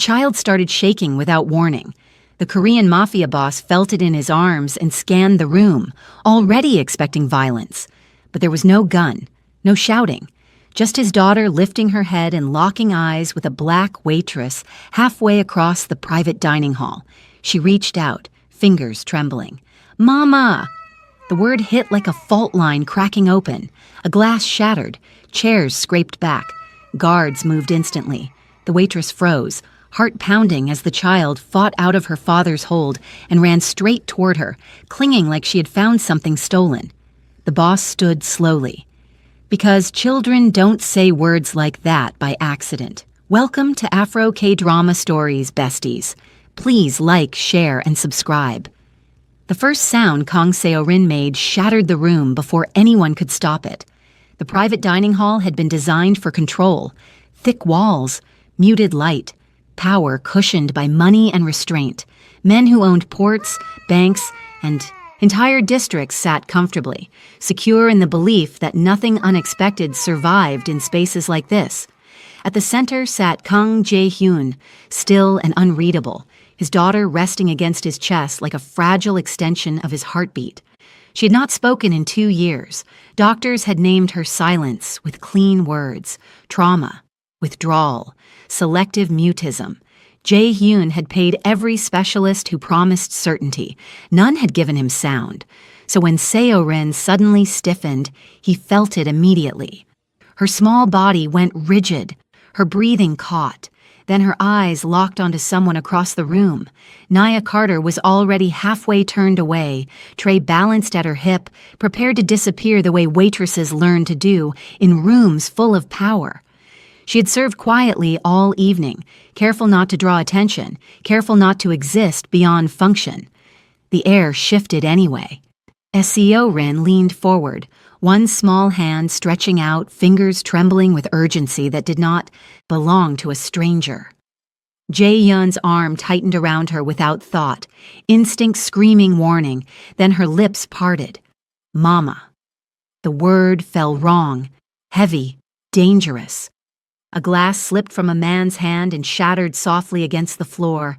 child started shaking without warning. The Korean Mafia boss felt it in his arms and scanned the room, already expecting violence. But there was no gun, no shouting, just his daughter lifting her head and locking eyes with a black waitress halfway across the private dining hall. She reached out, fingers trembling. "Mama!" The word hit like a fault line cracking open. A glass shattered, chairs scraped back. Guards moved instantly. The waitress froze, heart pounding as the child fought out of her father's hold and ran straight toward her, clinging like she had found something stolen. The boss stood slowly. Because children don't say words like that by accident. Welcome to Afro K-Drama Stories, besties. Please like, share, and subscribe. The first sound Kang Seo-rin made shattered the room before anyone could stop it. The private dining hall had been designed for control. Thick walls, muted light, power cushioned by money and restraint. Men who owned ports, banks, and entire districts sat comfortably, secure in the belief that nothing unexpected survived in spaces like this. At the center sat Kang Jae-hyun, still and unreadable, his daughter resting against his chest like a fragile extension of his heartbeat. She had not spoken in 2 years. Doctors had named her silence with clean words, trauma, withdrawal, selective mutism. Jae-hyun had paid every specialist who promised certainty. None had given him sound. So when Seo-rin suddenly stiffened, he felt it immediately. Her small body went rigid. Her breathing caught. Then her eyes locked onto someone across the room. Nia Carter was already halfway turned away, tray balanced at her hip, prepared to disappear the way waitresses learn to do in rooms full of power. She had served quietly all evening, careful not to draw attention, careful not to exist beyond function. The air shifted anyway. Seo-rin leaned forward, one small hand stretching out, fingers trembling with urgency that did not belong to a stranger. Jae-hyun's arm tightened around her without thought, instinct screaming warning, then her lips parted. Mama. The word fell wrong, heavy, dangerous. A glass slipped from a man's hand and shattered softly against the floor.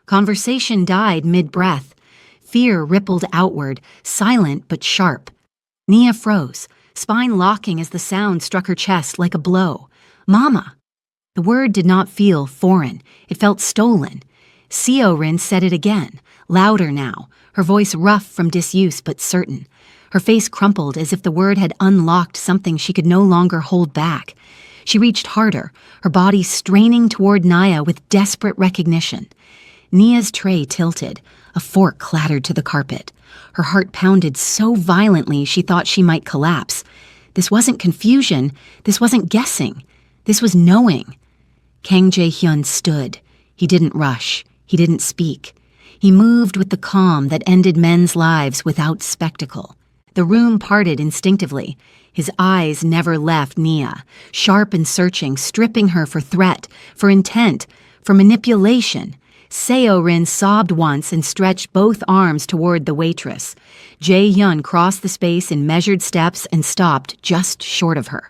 Conversation died mid-breath. Fear rippled outward, silent but sharp. Nia froze, spine locking as the sound struck her chest like a blow. Mama! The word did not feel foreign. It felt stolen. Seo-rin said it again, louder now, her voice rough from disuse but certain. Her face crumpled as if the word had unlocked something she could no longer hold back. She reached harder, her body straining toward Nia with desperate recognition. Nia's tray tilted. A fork clattered to the carpet. Her heart pounded so violently she thought she might collapse. This wasn't confusion. This wasn't guessing. This was knowing. Kang Jae-hyun stood. He didn't rush. He didn't speak. He moved with the calm that ended men's lives without spectacle. The room parted instinctively. His eyes never left Nia, sharp and searching, stripping her for threat, for intent, for manipulation. Seo-rin sobbed once and stretched both arms toward the waitress. Jae-hyun crossed the space in measured steps and stopped just short of her.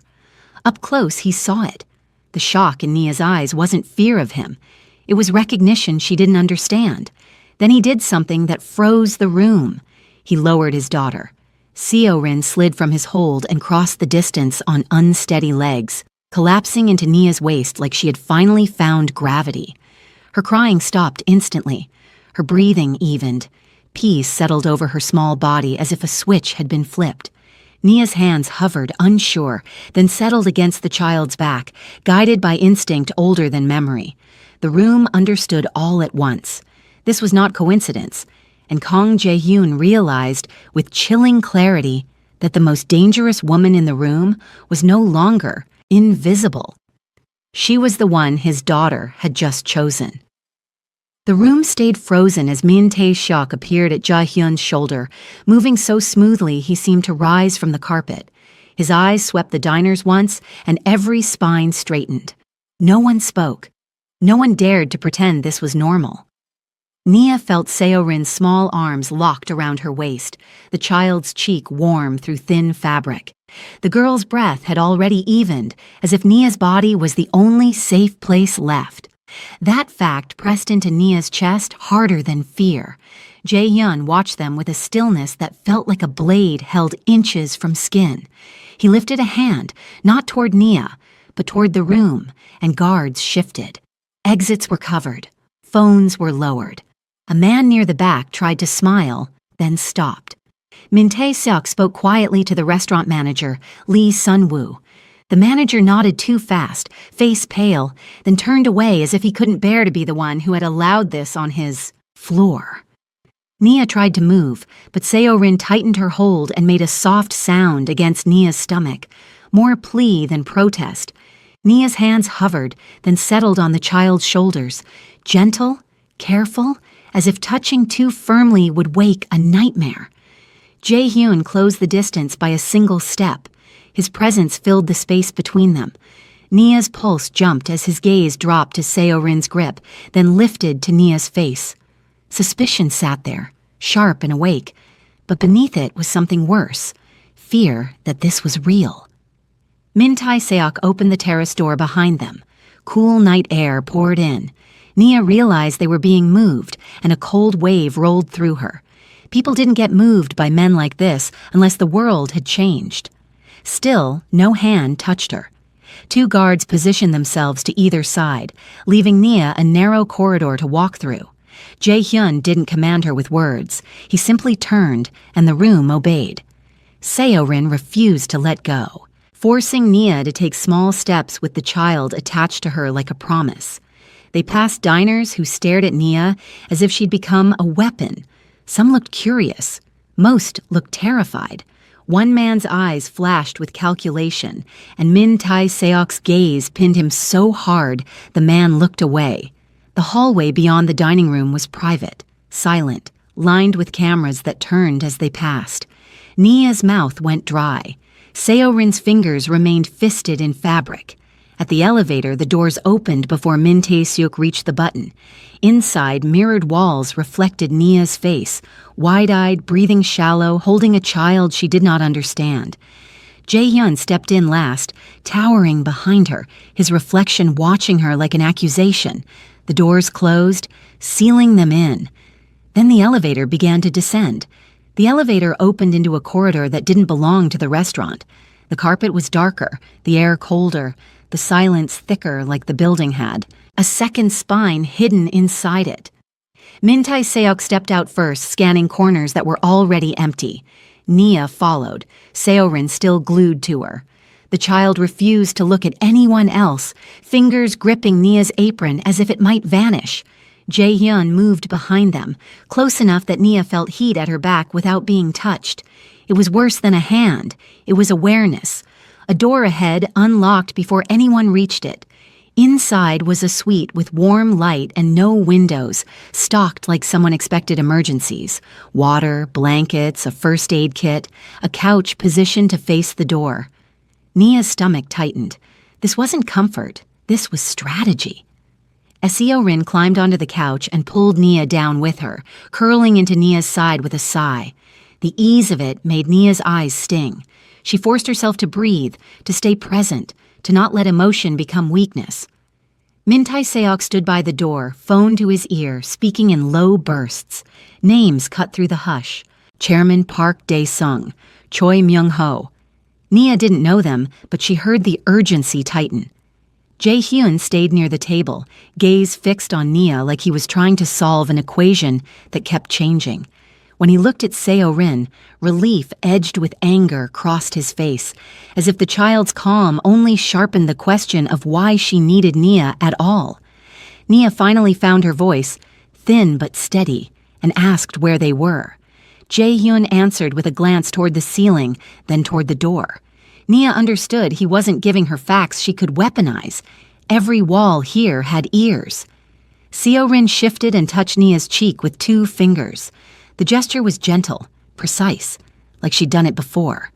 Up close, he saw it. The shock in Nia's eyes wasn't fear of him. It was recognition she didn't understand. Then he did something that froze the room. He lowered his daughter. Seo-rin slid from his hold and crossed the distance on unsteady legs, collapsing into Nia's waist like she had finally found gravity. Her crying stopped instantly. Her breathing evened. Peace settled over her small body as if a switch had been flipped. Nia's hands hovered, unsure, then settled against the child's back, guided by instinct older than memory. The room understood all at once. This was not coincidence. And Kang Jae-hyun realized with chilling clarity that the most dangerous woman in the room was no longer invisible. She was the one his daughter had just chosen. The room stayed frozen as Min Tae-seok appeared at Jae-hyun's shoulder, moving so smoothly he seemed to rise from the carpet. His eyes swept the diners once, and every spine straightened. No one spoke. No one dared to pretend this was normal. Nia felt Seo-rin's small arms locked around her waist, the child's cheek warm through thin fabric. The girl's breath had already evened, as if Nia's body was the only safe place left. That fact pressed into Nia's chest harder than fear. Jae-hyun watched them with a stillness that felt like a blade held inches from skin. He lifted a hand, not toward Nia, but toward the room, and guards shifted. Exits were covered. Phones were lowered. A man near the back tried to smile, then stopped. Min Tae-seok spoke quietly to the restaurant manager, Lee Sun-woo. The manager nodded too fast, face pale, then turned away as if he couldn't bear to be the one who had allowed this on his floor. Nia tried to move, but Seo-rin tightened her hold and made a soft sound against Nia's stomach, more plea than protest. Nia's hands hovered, then settled on the child's shoulders, gentle, careful, as if touching too firmly would wake a nightmare. Jae-hyun closed the distance by a single step. His presence filled the space between them. Nia's pulse jumped as his gaze dropped to Seo-rin's grip, then lifted to Nia's face. Suspicion sat there, sharp and awake, but beneath it was something worse, fear that this was real. Min Tae-seok opened the terrace door behind them. Cool night air poured in. Nia realized they were being moved, and a cold wave rolled through her. People didn't get moved by men like this unless the world had changed. Still, no hand touched her. Two guards positioned themselves to either side, leaving Nia a narrow corridor to walk through. Jae-hyun didn't command her with words. He simply turned, and the room obeyed. Seo-rin refused to let go, forcing Nia to take small steps with the child attached to her like a promise. They passed diners who stared at Nia as if she'd become a weapon. Some looked curious. Most looked terrified. One man's eyes flashed with calculation, and Min Tae-seok's gaze pinned him so hard the man looked away. The hallway beyond the dining room was private, silent, lined with cameras that turned as they passed. Nia's mouth went dry. Seo-rin's fingers remained fisted in fabric. At the elevator, the doors opened before Min Tae-seok reached the button. Inside, mirrored walls reflected Nia's face, wide-eyed, breathing shallow, holding a child she did not understand. Jae-hyun stepped in last, towering behind her, his reflection watching her like an accusation. The doors closed, sealing them in. Then the elevator began to descend. The elevator opened into a corridor that didn't belong to the restaurant. The carpet was darker, the air colder, the silence thicker like the building had, a second spine hidden inside it. Min Tae-seok stepped out first, scanning corners that were already empty. Nia followed, Seo-rin still glued to her. The child refused to look at anyone else, fingers gripping Nia's apron as if it might vanish. Jae-hyun moved behind them, close enough that Nia felt heat at her back without being touched. It was worse than a hand. It was awareness. A door ahead unlocked before anyone reached it. Inside was a suite with warm light and no windows, stocked like someone expected emergencies. Water, blankets, a first aid kit, a couch positioned to face the door. Nia's stomach tightened. This wasn't comfort. This was strategy. Seo-rin climbed onto the couch and pulled Nia down with her, curling into Nia's side with a sigh. The ease of it made Nia's eyes sting. She forced herself to breathe, to stay present, to not let emotion become weakness. Min Tae-seok stood by the door, phone to his ear, speaking in low bursts. Names cut through the hush. Chairman Park Dae-sung, Choi Myung-ho. Nia didn't know them, but she heard the urgency tighten. Jae-hyun stayed near the table, gaze fixed on Nia like he was trying to solve an equation that kept changing. When he looked at Seo-rin, relief edged with anger crossed his face, as if the child's calm only sharpened the question of why she needed Nia at all. Nia finally found her voice, thin but steady, and asked where they were. Jae-hyun answered with a glance toward the ceiling, then toward the door. Nia understood he wasn't giving her facts she could weaponize. Every wall here had ears. Seo-rin shifted and touched Nia's cheek with 2 fingers. The gesture was gentle, precise, like she'd done it before.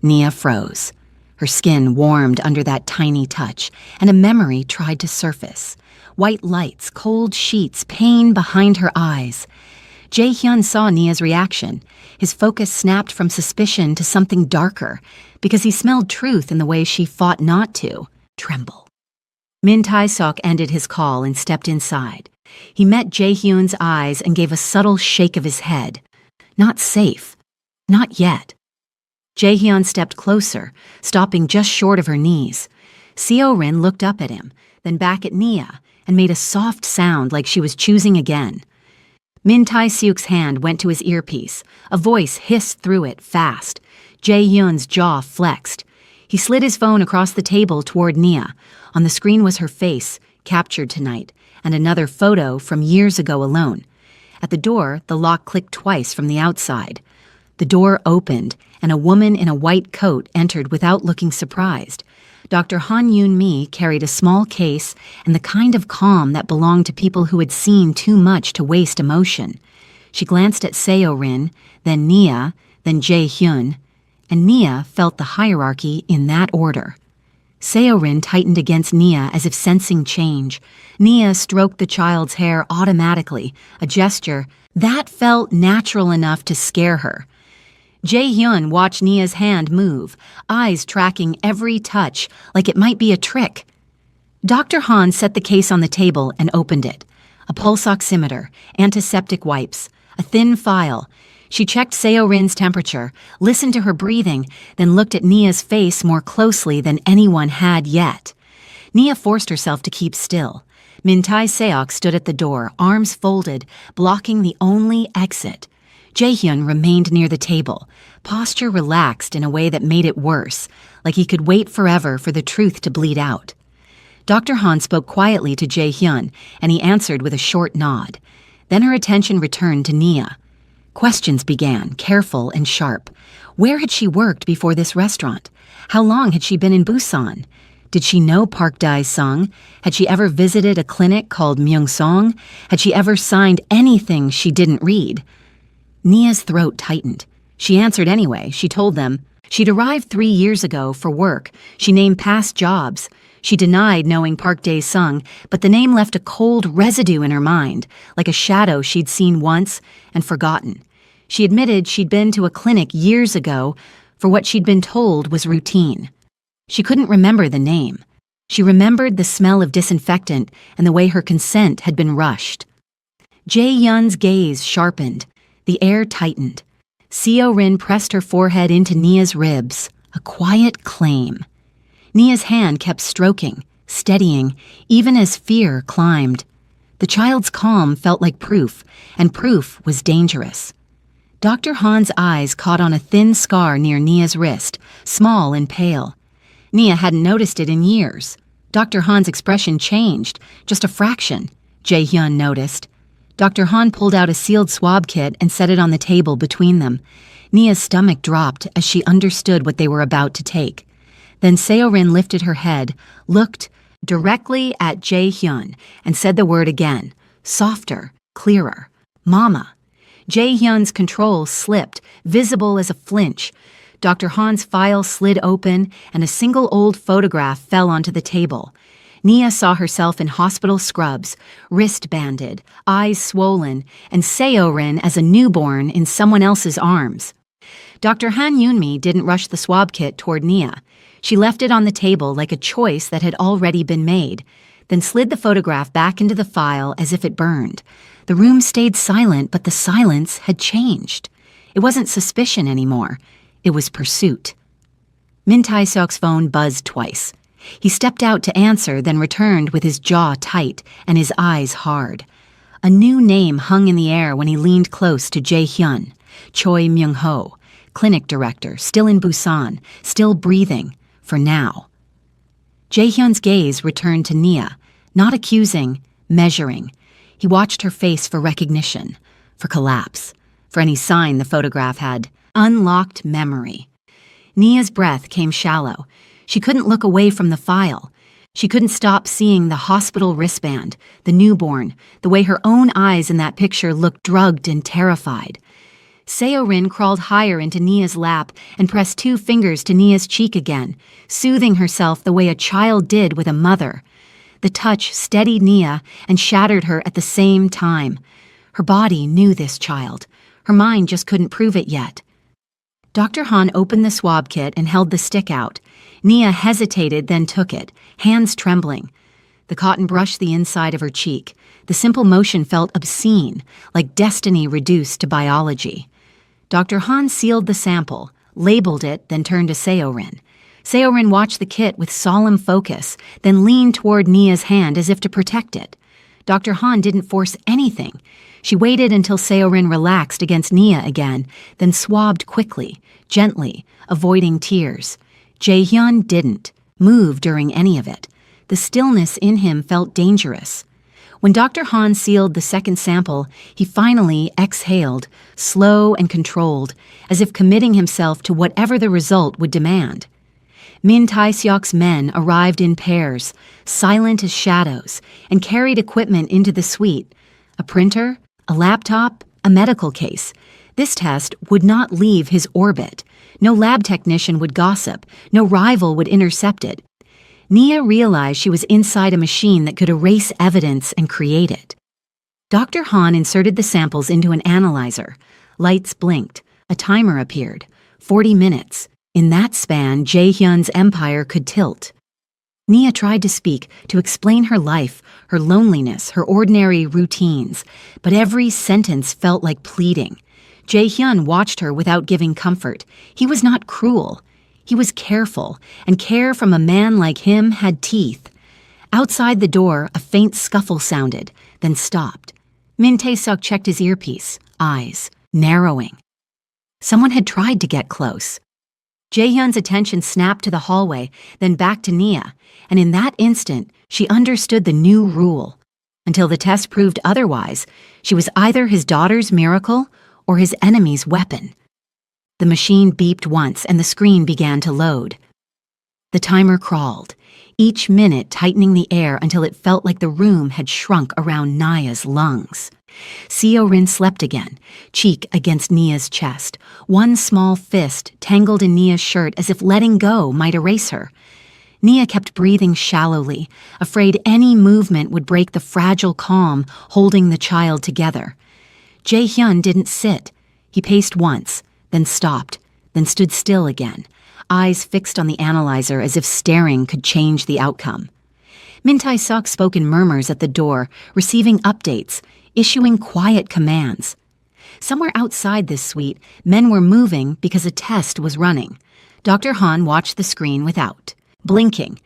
Nia froze. Her skin warmed under that tiny touch, and a memory tried to surface. White lights, cold sheets, pain behind her eyes. Jae-hyun saw Nia's reaction. His focus snapped from suspicion to something darker, because he smelled truth in the way she fought not to tremble. Min Tae-sok ended his call and stepped inside. He met Jae-hyun's eyes and gave a subtle shake of his head. Not safe. Not yet. Jae-hyun stepped closer, stopping just short of her knees. Seo-rin looked up at him, then back at Nia, and made a soft sound like she was choosing again. Min Tae-seok's hand went to his earpiece. A voice hissed through it, fast. Jae-hyun's jaw flexed. He slid his phone across the table toward Nia. On the screen was her face, captured tonight, and another photo from years ago alone. At the door, the lock clicked twice from the outside. The door opened, and a woman in a white coat entered without looking surprised. Dr. Han Yoon-mi carried a small case and the kind of calm that belonged to people who had seen too much to waste emotion. She glanced at Seo-rin, then Nia, then Jae-hyun, and Nia felt the hierarchy in that order. Seo-rin tightened against Nia as if sensing change. Nia stroked the child's hair automatically, a gesture that felt natural enough to scare her. Jae-hyun watched Nia's hand move, eyes tracking every touch like it might be a trick. Dr. Han set the case on the table and opened it. A pulse oximeter, antiseptic wipes, a thin file. She checked Seo-rin's temperature, listened to her breathing, then looked at Nia's face more closely than anyone had yet. Nia forced herself to keep still. Min Tae-seok stood at the door, arms folded, blocking the only exit. Jae-hyun remained near the table, posture relaxed in a way that made it worse, like he could wait forever for the truth to bleed out. Dr. Han spoke quietly to Jae-hyun, and he answered with a short nod. Then her attention returned to Nia. Questions began, careful and sharp. Where had she worked before this restaurant? How long had she been in Busan? Did she know Park Dae-sung? Had she ever visited a clinic called Myeongsong? Had she ever signed anything she didn't read? Nia's throat tightened. She answered anyway. She told them she'd arrived 3 years ago for work. She named past jobs. She denied knowing Park Dae-sung, but the name left a cold residue in her mind, like a shadow she'd seen once and forgotten. She admitted she'd been to a clinic years ago for what she'd been told was routine. She couldn't remember the name. She remembered the smell of disinfectant and the way her consent had been rushed. Jae-hyun's gaze sharpened. The air tightened. Seo-rin pressed her forehead into Nia's ribs, a quiet claim. Nia's hand kept stroking, steadying, even as fear climbed. The child's calm felt like proof, and proof was dangerous. Dr. Han's eyes caught on a thin scar near Nia's wrist, small and pale. Nia hadn't noticed it in years. Dr. Han's expression changed, just a fraction, Jae-hyun noticed. Dr. Han pulled out a sealed swab kit and set it on the table between them. Nia's stomach dropped as she understood what they were about to take. Then Seo-rin lifted her head, looked directly at Jae-hyun, and said the word again, softer, clearer. Mama. Jae-hyun's control slipped, visible as a flinch. Dr. Han's file slid open, and a single old photograph fell onto the table. Nia saw herself in hospital scrubs, wrist-banded, eyes swollen, and Seo-rin as a newborn in someone else's arms. Dr. Han Yoon-mi didn't rush the swab kit toward Nia. She left it on the table like a choice that had already been made, then slid the photograph back into the file as if it burned. The room stayed silent, but the silence had changed. It wasn't suspicion anymore. It was pursuit. Min Tae-seok's phone buzzed twice. He stepped out to answer, then returned with his jaw tight and his eyes hard. A new name hung in the air when he leaned close to Jae-hyun, Choi Myung-ho, clinic director, still in Busan, still breathing, for now. Jae-hyun's gaze returned to Nia, not accusing, measuring. He watched her face for recognition, for collapse, for any sign the photograph had unlocked memory. Nia's breath came shallow. She couldn't look away from the file. She couldn't stop seeing the hospital wristband, the newborn, the way her own eyes in that picture looked drugged and terrified. Seo-rin crawled higher into Nia's lap and pressed 2 fingers to Nia's cheek again, soothing herself the way a child did with a mother. The touch steadied Nia and shattered her at the same time. Her body knew this child. Her mind just couldn't prove it yet. Dr. Han opened the swab kit and held the stick out. Nia hesitated, then took it, hands trembling. The cotton brushed the inside of her cheek. The simple motion felt obscene, like destiny reduced to biology. Dr. Han sealed the sample, labeled it, then turned to Seorin. Seorin watched the kit with solemn focus, then leaned toward Nia's hand as if to protect it. Dr. Han didn't force anything. She waited until Seorin relaxed against Nia again, then swabbed quickly, gently, avoiding tears. Jae-hyun didn't move during any of it. The stillness in him felt dangerous. When Dr. Han sealed the second sample, he finally exhaled, slow and controlled, as if committing himself to whatever the result would demand. Min Tae-seok's men arrived in pairs, silent as shadows, and carried equipment into the suite. A printer, a laptop, a medical case. This test would not leave his orbit. No lab technician would gossip. No rival would intercept it. Nia realized she was inside a machine that could erase evidence and create it. Dr. Han inserted the samples into an analyzer. Lights blinked. A timer appeared. 40 minutes. In that span, Jae-hyun's empire could tilt. Nia tried to speak, to explain her life, her loneliness, her ordinary routines, but every sentence felt like pleading. Jae-hyun watched her without giving comfort. He was not cruel. He was careful, and care from a man like him had teeth. Outside the door, a faint scuffle sounded, then stopped. Min Tae-seok checked his earpiece, eyes narrowing. Someone had tried to get close. Jae-hyun's attention snapped to the hallway, then back to Nia, and in that instant, she understood the new rule. Until the test proved otherwise, she was either his daughter's miracle or his enemy's weapon. The machine beeped once, and the screen began to load. The timer crawled, each minute tightening the air until it felt like the room had shrunk around Nia's lungs. Seorin slept again, cheek against Nia's chest, one small fist tangled in Nia's shirt as if letting go might erase her. Nia kept breathing shallowly, afraid any movement would break the fragile calm holding the child together. Jae-hyun didn't sit. He paced once, then stopped, then stood still again, eyes fixed on the analyzer as if staring could change the outcome. Min Tae-seok spoke in murmurs at the door, receiving updates, issuing quiet commands. Somewhere outside this suite, men were moving because a test was running. Dr. Han watched the screen without, blinking.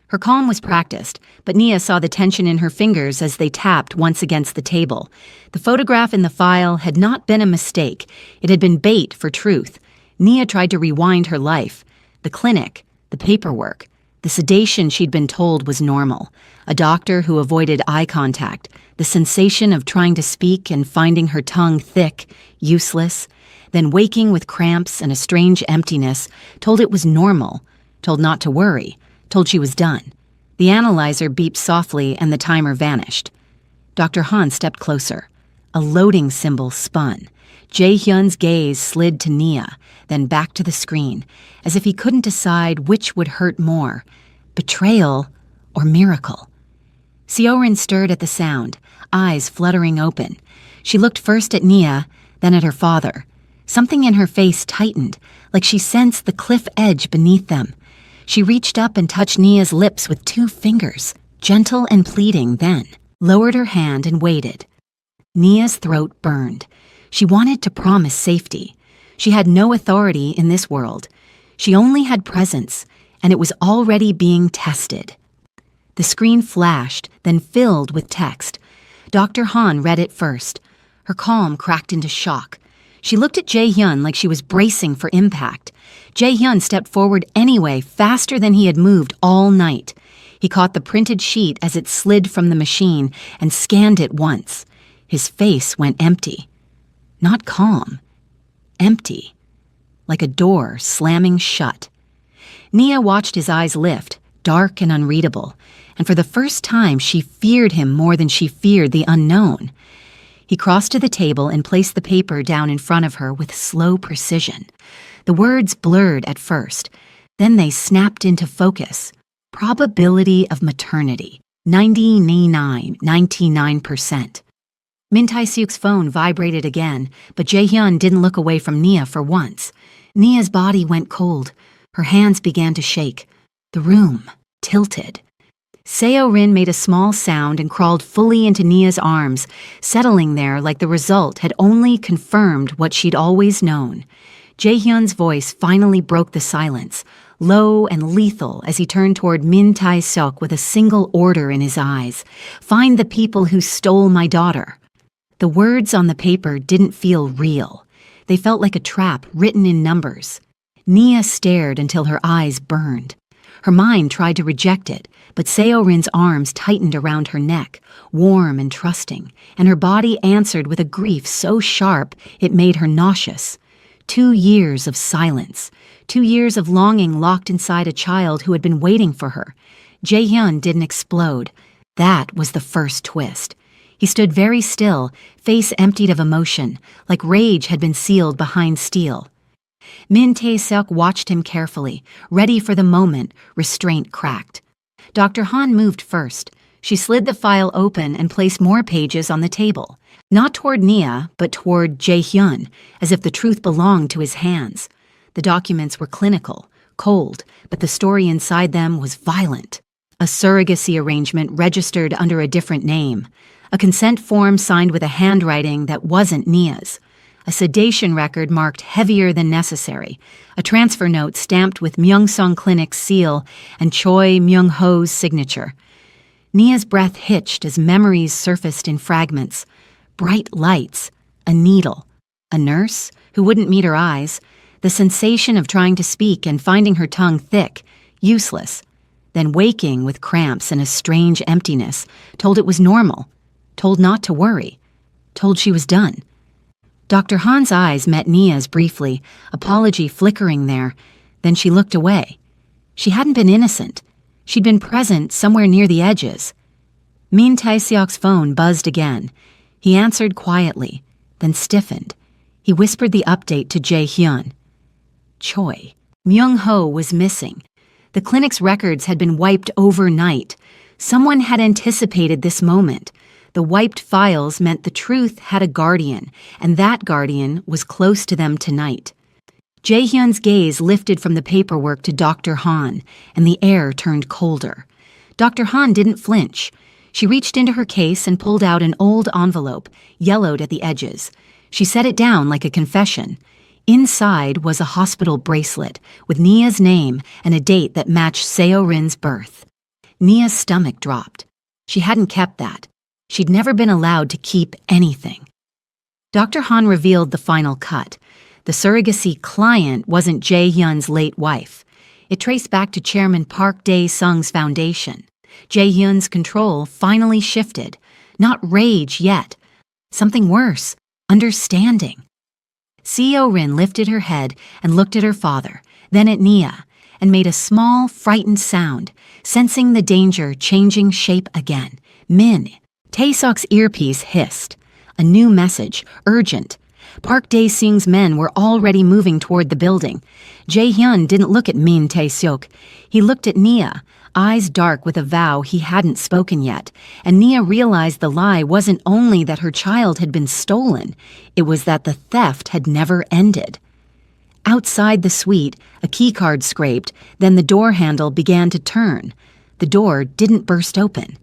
Her calm was practiced, but Nia saw the tension in her fingers as they tapped once against the table. The photograph in the file had not been a mistake. It had been bait for truth. Nia tried to rewind her life. The clinic, the paperwork, the sedation she'd been told was normal. A doctor who avoided eye contact, the sensation of trying to speak and finding her tongue thick, useless, then waking with cramps and a strange emptiness, told it was normal, told not to worry, told she was done. The analyzer beeped softly and the timer vanished. Dr. Han stepped closer. A loading symbol spun. Jae-hyun's gaze slid to Nia, then back to the screen, as if he couldn't decide which would hurt more, betrayal or miracle. Seorin stirred at the sound, eyes fluttering open. She looked first at Nia, then at her father. Something in her face tightened, like she sensed the cliff edge beneath them. She reached up and touched Nia's lips with 2 fingers, gentle and pleading then, lowered her hand and waited. Nia's throat burned. She wanted to promise safety. She had no authority in this world. She only had presence, and it was already being tested. The screen flashed, then filled with text. Dr. Han read it first. Her calm cracked into shock. She looked at Jae-hyun like she was bracing for impact. Jae-hyun stepped forward anyway, faster than he had moved all night. He caught the printed sheet as it slid from the machine and scanned it once. His face went empty. Not calm. Empty. Like a door slamming shut. Nia watched his eyes lift, dark and unreadable, and for the first time she feared him more than she feared the unknown. He crossed to the table and placed the paper down in front of her with slow precision. The words blurred at first, then they snapped into focus. Probability of maternity, 99%. Min Tae-seok's phone vibrated again, but Jae-hyun didn't look away from Nia for once. Nia's body went cold. Her hands began to shake. The room tilted. Seo-rin made a small sound and crawled fully into Nia's arms, settling there like the result had only confirmed what she'd always known. Jae-hyun's voice finally broke the silence, low and lethal as he turned toward Min Tae-seok with a single order in his eyes. "Find the people who stole my daughter." The words on the paper didn't feel real. They felt like a trap written in numbers. Nia stared until her eyes burned. Her mind tried to reject it, but Seo-rin's arms tightened around her neck, warm and trusting, and her body answered with a grief so sharp it made her nauseous. 2 years of silence, 2 years of longing locked inside a child who had been waiting for her. Jae-hyun didn't explode. That was the first twist. He stood very still, face emptied of emotion, like rage had been sealed behind steel. Min Tae-seok watched him carefully, ready for the moment, restraint cracked. Dr. Han moved first. She slid the file open and placed more pages on the table. Not toward Nia, but toward Jae-hyun, as if the truth belonged to his hands. The documents were clinical, cold, but the story inside them was violent. A surrogacy arrangement registered under a different name. A consent form signed with a handwriting that wasn't Nia's. A sedation record marked heavier than necessary. A transfer note stamped with Myeongsung Clinic's seal and Choi Myung-ho's signature. Nia's breath hitched as memories surfaced in fragments. Bright lights, a needle, a nurse who wouldn't meet her eyes, the sensation of trying to speak and finding her tongue thick, useless, then waking with cramps and a strange emptiness, told it was normal, told not to worry, told she was done. Dr. Han's eyes met Nia's briefly, apology flickering there, then she looked away. She hadn't been innocent. She'd been present somewhere near the edges. Min Tae-seok's phone buzzed again. He answered quietly, then stiffened. He whispered the update to Jae-hyun. Choi. Myung-ho was missing. The clinic's records had been wiped overnight. Someone had anticipated this moment. The wiped files meant the truth had a guardian, and that guardian was close to them tonight. Jae-hyun's gaze lifted from the paperwork to Dr. Han, and the air turned colder. Dr. Han didn't flinch. She reached into her case and pulled out an old envelope, yellowed at the edges. She set it down like a confession. Inside was a hospital bracelet with Nia's name and a date that matched Seo-rin's birth. Nia's stomach dropped. She hadn't kept that. She'd never been allowed to keep anything. Dr. Han revealed the final cut. The surrogacy client wasn't Jae-hyun's late wife. It traced back to Chairman Park Dae-sung's foundation. Jae-hyun's control finally shifted. Not rage yet. Something worse. Understanding. Seo-rin lifted her head and looked at her father, then at Nia, and made a small, frightened sound, sensing the danger changing shape again. Min. Tae-seok's earpiece hissed. A new message, urgent. Park Dae-sung's men were already moving toward the building. Jae-hyun didn't look at Min Tae-seok. He looked at Nia, eyes dark with a vow he hadn't spoken yet, and Nia realized the lie wasn't only that her child had been stolen, it was that the theft had never ended. Outside the suite, a keycard scraped, then the door handle began to turn. The door didn't burst open.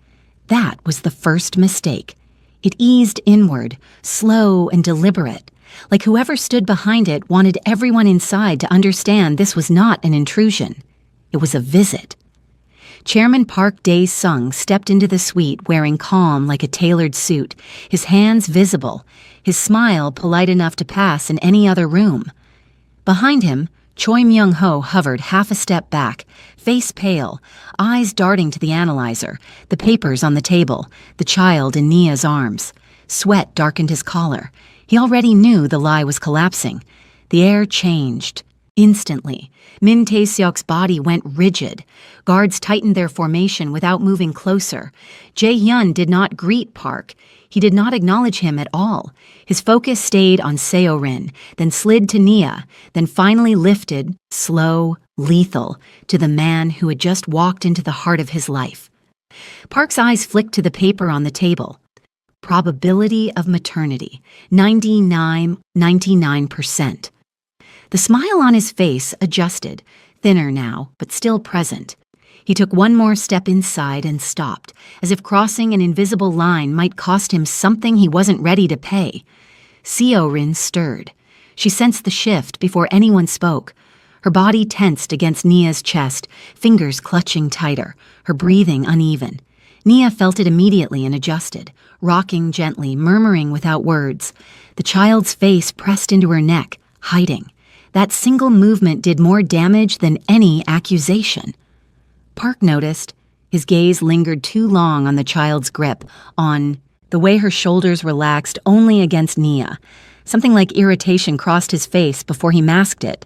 That was the first mistake. It eased inward, slow and deliberate, like whoever stood behind it wanted everyone inside to understand this was not an intrusion. It was a visit. Chairman Park Dae-sung stepped into the suite wearing calm like a tailored suit, his hands visible, his smile polite enough to pass in any other room. Behind him, Choi Myung-ho hovered half a step back, face pale, eyes darting to the analyzer, the papers on the table, the child in Nia's arms. Sweat darkened his collar. He already knew the lie was collapsing. The air changed. Instantly, Min Tae-seok's body went rigid. Guards tightened their formation without moving closer. Jae-hyun did not greet Park. He did not acknowledge him at all. His focus stayed on Seo-rin, then slid to Nia, then finally lifted, slow, lethal, to the man who had just walked into the heart of his life. Park's eyes flicked to the paper on the table. Probability of maternity, 99%. The smile on his face adjusted, thinner now, but still present. He took one more step inside and stopped, as if crossing an invisible line might cost him something he wasn't ready to pay. Seo-rin stirred. She sensed the shift before anyone spoke. Her body tensed against Nia's chest, fingers clutching tighter, her breathing uneven. Nia felt it immediately and adjusted, rocking gently, murmuring without words. The child's face pressed into her neck, hiding. That single movement did more damage than any accusation. Park noticed. His gaze lingered too long on the child's grip, on the way her shoulders relaxed only against Nia. Something like irritation crossed his face before he masked it.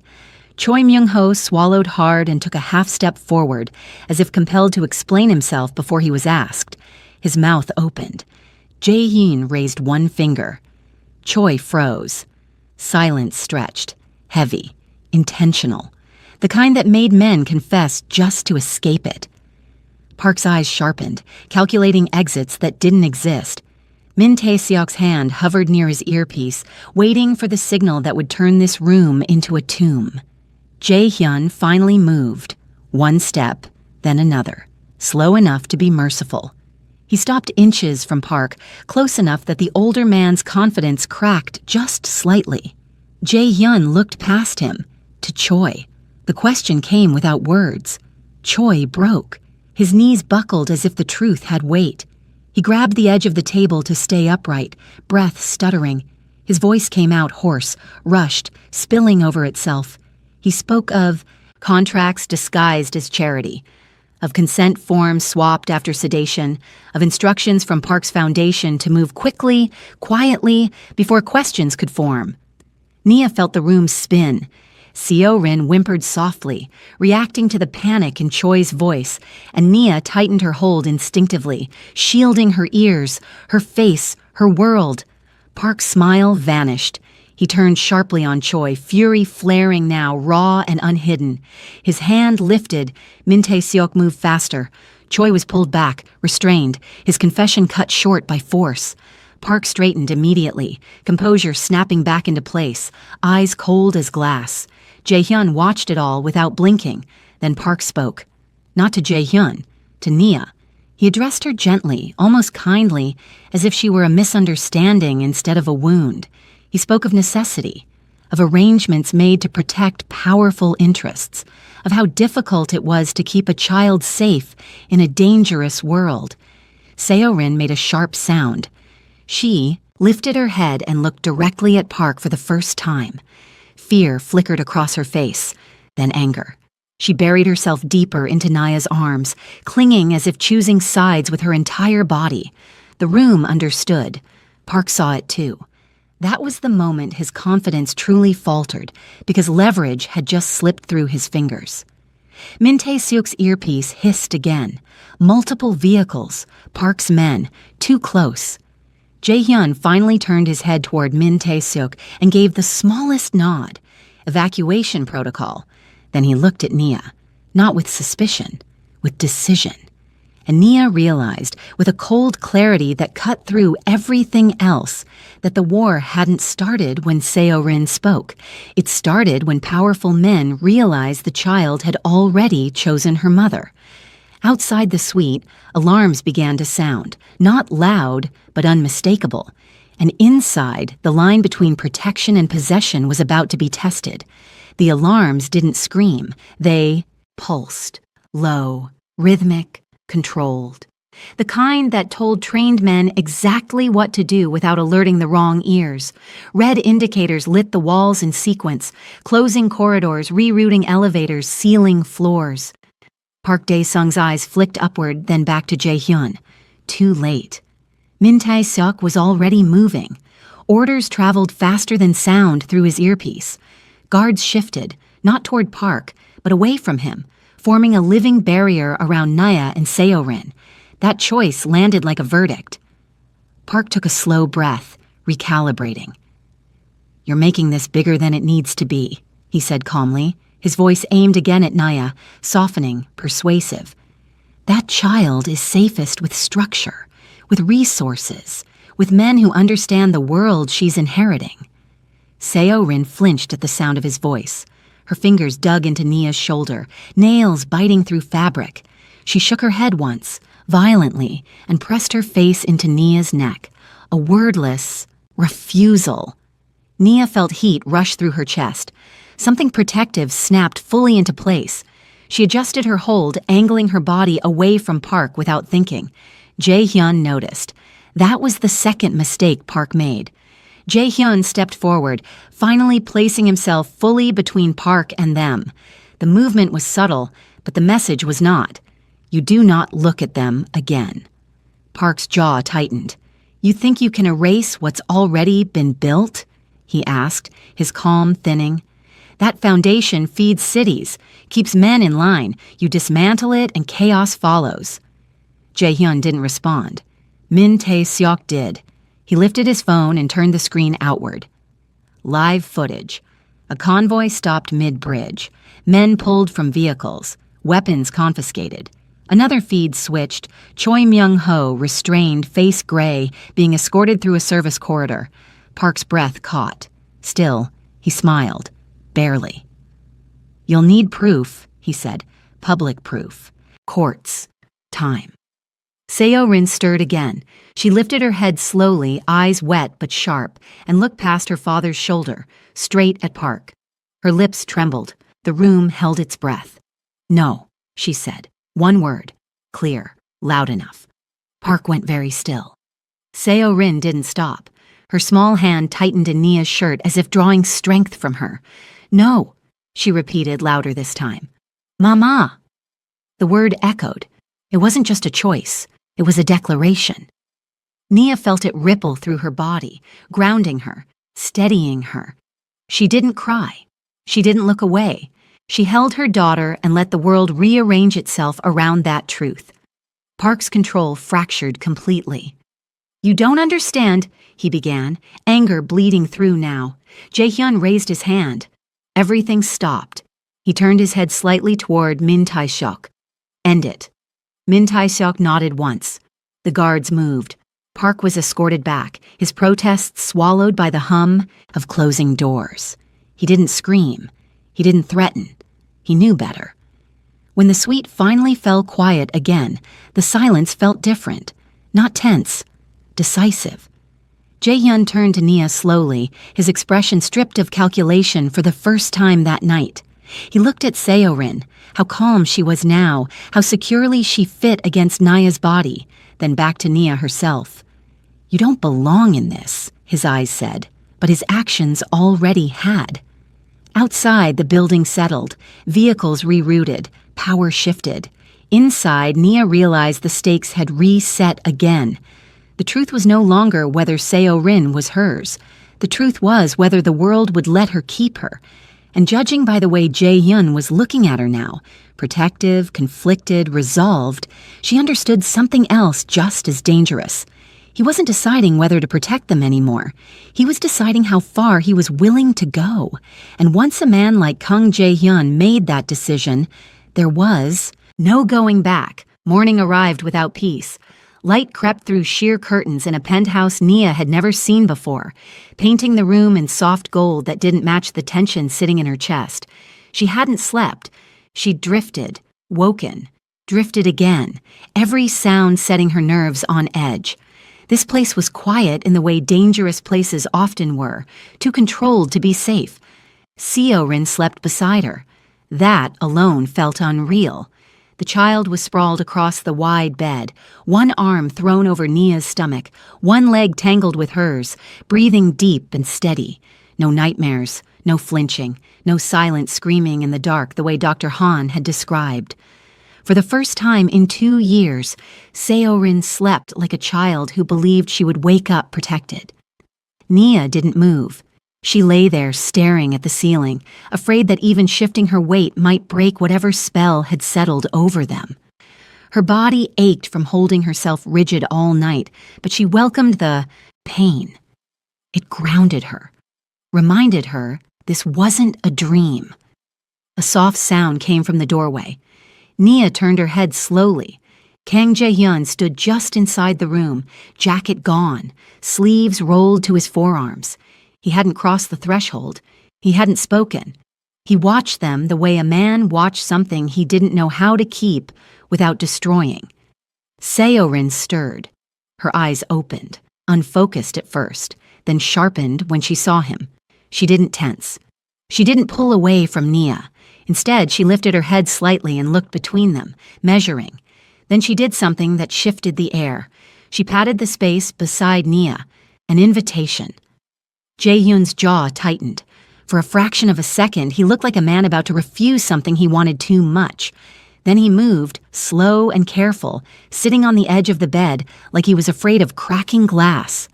Choi Myung-ho swallowed hard and took a half-step forward, as if compelled to explain himself before he was asked. His mouth opened. Jae-hyun raised one finger. Choi froze. Silence stretched. Heavy. Intentional. The kind that made men confess just to escape it. Park's eyes sharpened, calculating exits that didn't exist. Min Tae-seok's hand hovered near his earpiece, waiting for the signal that would turn this room into a tomb. Jae-hyun finally moved. One step, then another, slow enough to be merciful. He stopped inches from Park, close enough that the older man's confidence cracked just slightly. Jae-hyun looked past him, to Choi. The question came without words. Choi broke. His knees buckled as if the truth had weight. He grabbed the edge of the table to stay upright, breath stuttering. His voice came out hoarse, rushed, spilling over itself. He spoke of contracts disguised as charity, of consent forms swapped after sedation, of instructions from Park's foundation to move quickly, quietly, before questions could form. Nia felt the room spin. Seo-rin whimpered softly, reacting to the panic in Choi's voice, and Nia tightened her hold instinctively, shielding her ears, her face, her world. Park's smile vanished. He turned sharply on Choi, fury flaring now, raw and unhidden. His hand lifted. Min Tae-seok moved faster. Choi was pulled back, restrained, his confession cut short by force. Park straightened immediately, composure snapping back into place, eyes cold as glass. Jae-hyun watched it all without blinking. Then Park spoke. Not to Jae-hyun, to Nia. He addressed her gently, almost kindly, as if she were a misunderstanding instead of a wound. He spoke of necessity, of arrangements made to protect powerful interests, of how difficult it was to keep a child safe in a dangerous world. Seo-rin made a sharp sound. She lifted her head and looked directly at Park for the first time. Fear flickered across her face, then anger. She buried herself deeper into Nia's arms, clinging as if choosing sides with her entire body. The room understood. Park saw it too. That was the moment his confidence truly faltered, because leverage had just slipped through his fingers. Min Tae-seok's earpiece hissed again. Multiple vehicles, Park's men, too close. Jae-hyun finally turned his head toward Min Tae-seok and gave the smallest nod. Evacuation protocol. Then he looked at Nia, not with suspicion, with decision. And Nia realized, with a cold clarity that cut through everything else, that the war hadn't started when Seo-rin spoke. It started when powerful men realized the child had already chosen her mother. Outside the suite, alarms began to sound, not loud, but unmistakable. And inside, the line between protection and possession was about to be tested. The alarms didn't scream. They pulsed, low, rhythmic, controlled. The kind that told trained men exactly what to do without alerting the wrong ears. Red indicators lit the walls in sequence, closing corridors, rerouting elevators, sealing floors. Park Dae-sung's eyes flicked upward, then back to Jae-hyun. Too late. Min Tae-seok was already moving. Orders traveled faster than sound through his earpiece. Guards shifted, not toward Park, but away from him, forming a living barrier around Nia and Seo-rin. That choice landed like a verdict. Park took a slow breath, recalibrating. "You're making this bigger than it needs to be," he said calmly, his voice aimed again at Nia, softening, persuasive. "That child is safest with structure, with resources, with men who understand the world she's inheriting." Seo-rin flinched at the sound of his voice. Her fingers dug into Nia's shoulder, nails biting through fabric. She shook her head once, violently, and pressed her face into Nia's neck. A wordless refusal. Nia felt heat rush through her chest. Something protective snapped fully into place. She adjusted her hold, angling her body away from Park without thinking. Jae-hyun noticed. That was the second mistake Park made. Jae-hyun stepped forward, finally placing himself fully between Park and them. The movement was subtle, but the message was not. You do not look at them again. Park's jaw tightened. You think you can erase what's already been built? He asked, his calm thinning. That foundation feeds cities, keeps men in line. You dismantle it and chaos follows. Jae-hyun didn't respond. Min Tae-seok did. He lifted his phone and turned the screen outward. Live footage. A convoy stopped mid-bridge. Men pulled from vehicles. Weapons confiscated. Another feed switched. Choi Myung-ho, restrained, face gray, being escorted through a service corridor. Park's breath caught. Still, he smiled. Barely. You'll need proof, he said. Public proof. Courts. Time. Seo-rin stirred again. She lifted her head slowly, eyes wet but sharp, and looked past her father's shoulder, straight at Park. Her lips trembled. The room held its breath. No, she said. One word. Clear. Loud enough. Park went very still. Seo-rin didn't stop. Her small hand tightened in Nia's shirt as if drawing strength from her. No, she repeated louder this time. Mama. The word echoed. It wasn't just a choice. It was a declaration. Nia felt it ripple through her body, grounding her, steadying her. She didn't cry. She didn't look away. She held her daughter and let the world rearrange itself around that truth. Park's control fractured completely. You don't understand, he began, anger bleeding through now. Jae-hyun raised his hand. Everything stopped. He turned his head slightly toward Min Tae-seok. End it. Min Tae-seok nodded once. The guards moved. Park was escorted back, his protests swallowed by the hum of closing doors. He didn't scream. He didn't threaten. He knew better. When the suite finally fell quiet again, the silence felt different. Not tense. Decisive. Jae-hyun turned to Nia slowly, his expression stripped of calculation for the first time that night. He looked at Seo-rin, how calm she was now, how securely she fit against Naya's body, then back to Nia herself. You don't belong in this, his eyes said, but his actions already had. Outside, the building settled, vehicles rerouted, power shifted. Inside, Nia realized the stakes had reset again. The truth was no longer whether Seo-rin was hers. The truth was whether the world would let her keep her. And judging by the way Jae-hyun was looking at her now, protective, conflicted, resolved, she understood something else just as dangerous. He wasn't deciding whether to protect them anymore. He was deciding how far he was willing to go. And once a man like Kang Jae-hyun made that decision, there was no going back. Morning arrived without peace. Light crept through sheer curtains in a penthouse Nia had never seen before, painting the room in soft gold that didn't match the tension sitting in her chest. She hadn't slept. She'd drifted, woken, drifted again, every sound setting her nerves on edge. This place was quiet in the way dangerous places often were, too controlled to be safe. Seo-rin slept beside her. That alone felt unreal. The child was sprawled across the wide bed, one arm thrown over Nia's stomach, one leg tangled with hers, breathing deep and steady. No nightmares, no flinching, no silent screaming in the dark the way Dr. Han had described. For the first time in 2 years, Seo-rin slept like a child who believed she would wake up protected. Nia didn't move. She lay there staring at the ceiling, afraid that even shifting her weight might break whatever spell had settled over them. Her body ached from holding herself rigid all night, but she welcomed the pain. It grounded her, reminded her this wasn't a dream. A soft sound came from the doorway. Nia turned her head slowly. Kang Jae-hyun stood just inside the room, jacket gone, sleeves rolled to his forearms. He hadn't crossed the threshold. He hadn't spoken. He watched them the way a man watched something he didn't know how to keep without destroying. Seorin stirred. Her eyes opened, unfocused at first, then sharpened when she saw him. She didn't tense. She didn't pull away from Nia. Instead, she lifted her head slightly and looked between them, measuring. Then she did something that shifted the air. She patted the space beside Nia, an invitation. Jae-hyun's jaw tightened. For a fraction of a second, he looked like a man about to refuse something he wanted too much. Then he moved, slow and careful, sitting on the edge of the bed like he was afraid of cracking glass.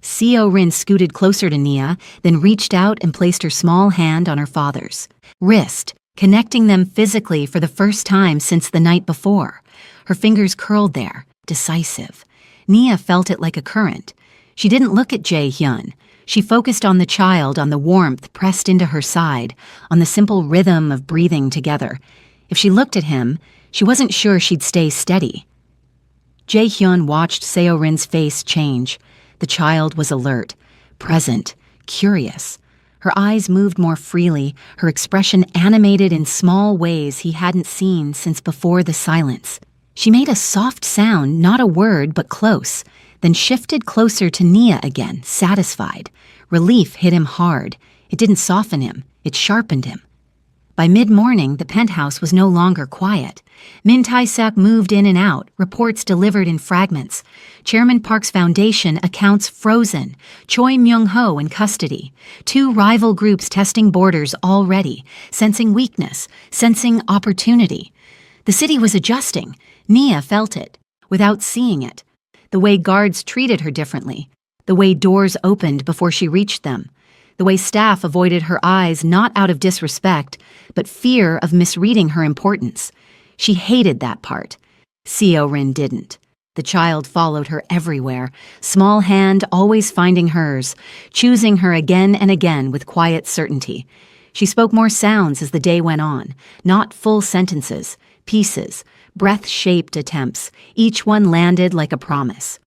Seorin scooted closer to Nia, then reached out and placed her small hand on her father's wrist, connecting them physically for the first time since the night before. Her fingers curled there, decisive. Nia felt it like a current. She didn't look at Jae-hyun. She focused on the child, on the warmth pressed into her side, on the simple rhythm of breathing together. If she looked at him, she wasn't sure she'd stay steady. Jae-hyun watched Seorin's face change. The child was alert, present, curious. Her eyes moved more freely, her expression animated in small ways he hadn't seen since before the silence. She made a soft sound, not a word, but close, then shifted closer to Nia again, satisfied. Relief hit him hard. It didn't soften him, it sharpened him. By mid-morning, the penthouse was no longer quiet. Min Tae-sak moved in and out, reports delivered in fragments. Chairman Park's foundation accounts frozen. Choi Myung-ho in custody. 2 rival groups testing borders already, sensing weakness, sensing opportunity. The city was adjusting. Nia felt it, without seeing it. The way guards treated her differently. The way doors opened before she reached them. The way staff avoided her eyes not out of disrespect, but fear of misreading her importance. She hated that part. Seorin didn't. The child followed her everywhere, small hand always finding hers, choosing her again and again with quiet certainty. She spoke more sounds as the day went on, not full sentences, pieces, breath-shaped attempts, each one landed like a promise.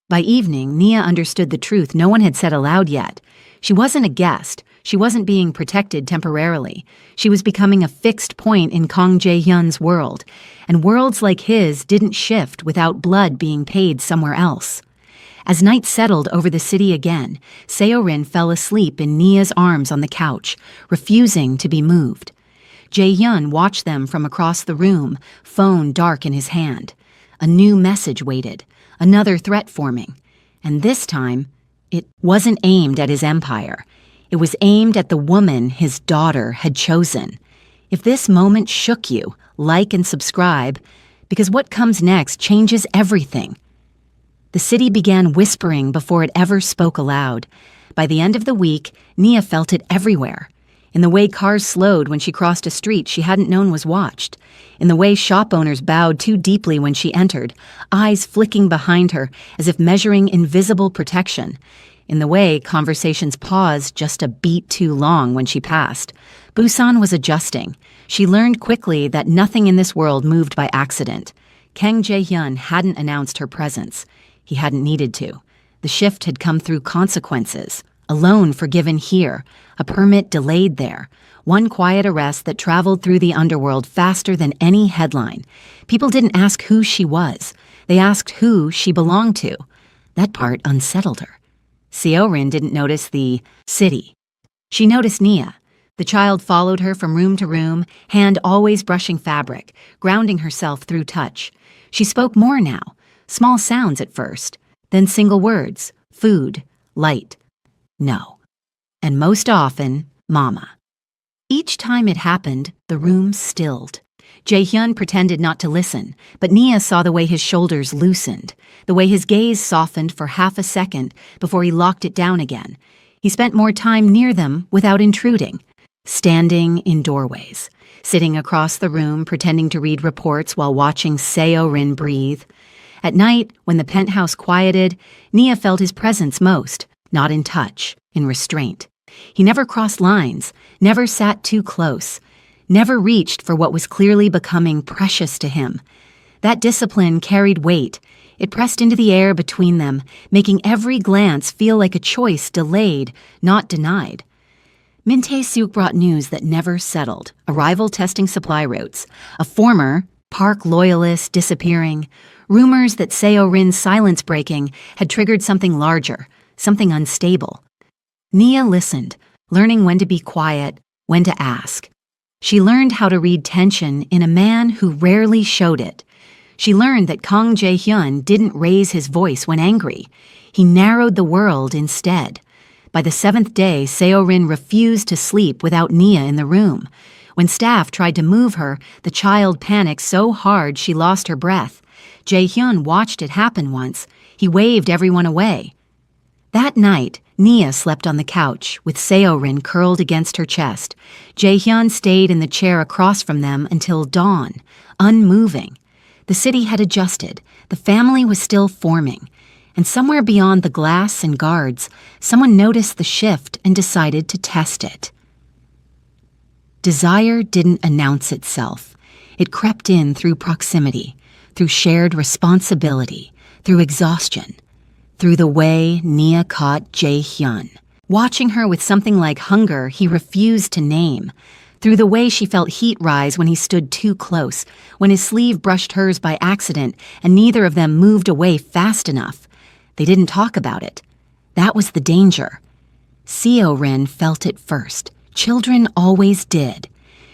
By evening, Nia understood the truth no one had said aloud yet. She wasn't a guest. She wasn't being protected temporarily. She was becoming a fixed point in Kang Jae-hyun's world, and worlds like his didn't shift without blood being paid somewhere else. As night settled over the city again, Seorin fell asleep in Nia's arms on the couch, refusing to be moved. Jae-hyun watched them from across the room, phone dark in his hand. A new message waited, another threat forming, and this time, it wasn't aimed at his empire. It was aimed at the woman his daughter had chosen. If this moment shook you, like and subscribe, because what comes next changes everything. The city began whispering before it ever spoke aloud. By the end of the week, Nia felt it everywhere. In the way cars slowed when she crossed a street she hadn't known was watched. In the way shop owners bowed too deeply when she entered, eyes flicking behind her as if measuring invisible protection. In the way conversations paused just a beat too long when she passed. Busan was adjusting. She learned quickly that nothing in this world moved by accident. Kang Jae-hyun hadn't announced her presence. He hadn't needed to. The shift had come through consequences. A loan forgiven here, a permit delayed there, one quiet arrest that traveled through the underworld faster than any headline. People didn't ask who she was. They asked who she belonged to. That part unsettled her. Seorin didn't notice the city. She noticed Nia. The child followed her from room to room, hand always brushing fabric, grounding herself through touch. She spoke more now, small sounds at first, then single words, food, light. No. And most often, Mama. Each time it happened, the room stilled. Jae-hyun pretended not to listen, but Nia saw the way his shoulders loosened, the way his gaze softened for half a second before he locked it down again. He spent more time near them without intruding, standing in doorways, sitting across the room pretending to read reports while watching Seorin breathe. At night, when the penthouse quieted, Nia felt his presence most. Not in touch, in restraint. He never crossed lines, never sat too close, never reached for what was clearly becoming precious to him. That discipline carried weight. It pressed into the air between them, making every glance feel like a choice delayed, not denied. Min Tae-seok brought news that never settled, a rival testing supply routes, a former Park loyalist disappearing, rumors that Seo-rin's silence breaking had triggered something larger, something unstable. Nia listened, learning when to be quiet, when to ask. She learned how to read tension in a man who rarely showed it. She learned that Kang Jae-hyun didn't raise his voice when angry. He narrowed the world instead. By the 7th day, Seo-rin refused to sleep without Nia in the room. When staff tried to move her, the child panicked so hard she lost her breath. Jae-hyun watched it happen once. He waved everyone away. That night, Nia slept on the couch, with Seo-rin curled against her chest. Jae-hyun stayed in the chair across from them until dawn, unmoving. The city had adjusted. The family was still forming. And somewhere beyond the glass and guards, someone noticed the shift and decided to test it. Desire didn't announce itself. It crept in through proximity, through shared responsibility, through exhaustion, through the way Nia caught Jae-hyun. Watching her with something like hunger he refused to name, through the way she felt heat rise when he stood too close, when his sleeve brushed hers by accident and neither of them moved away fast enough. They didn't talk about it. That was the danger. Seo-rin felt it first. Children always did.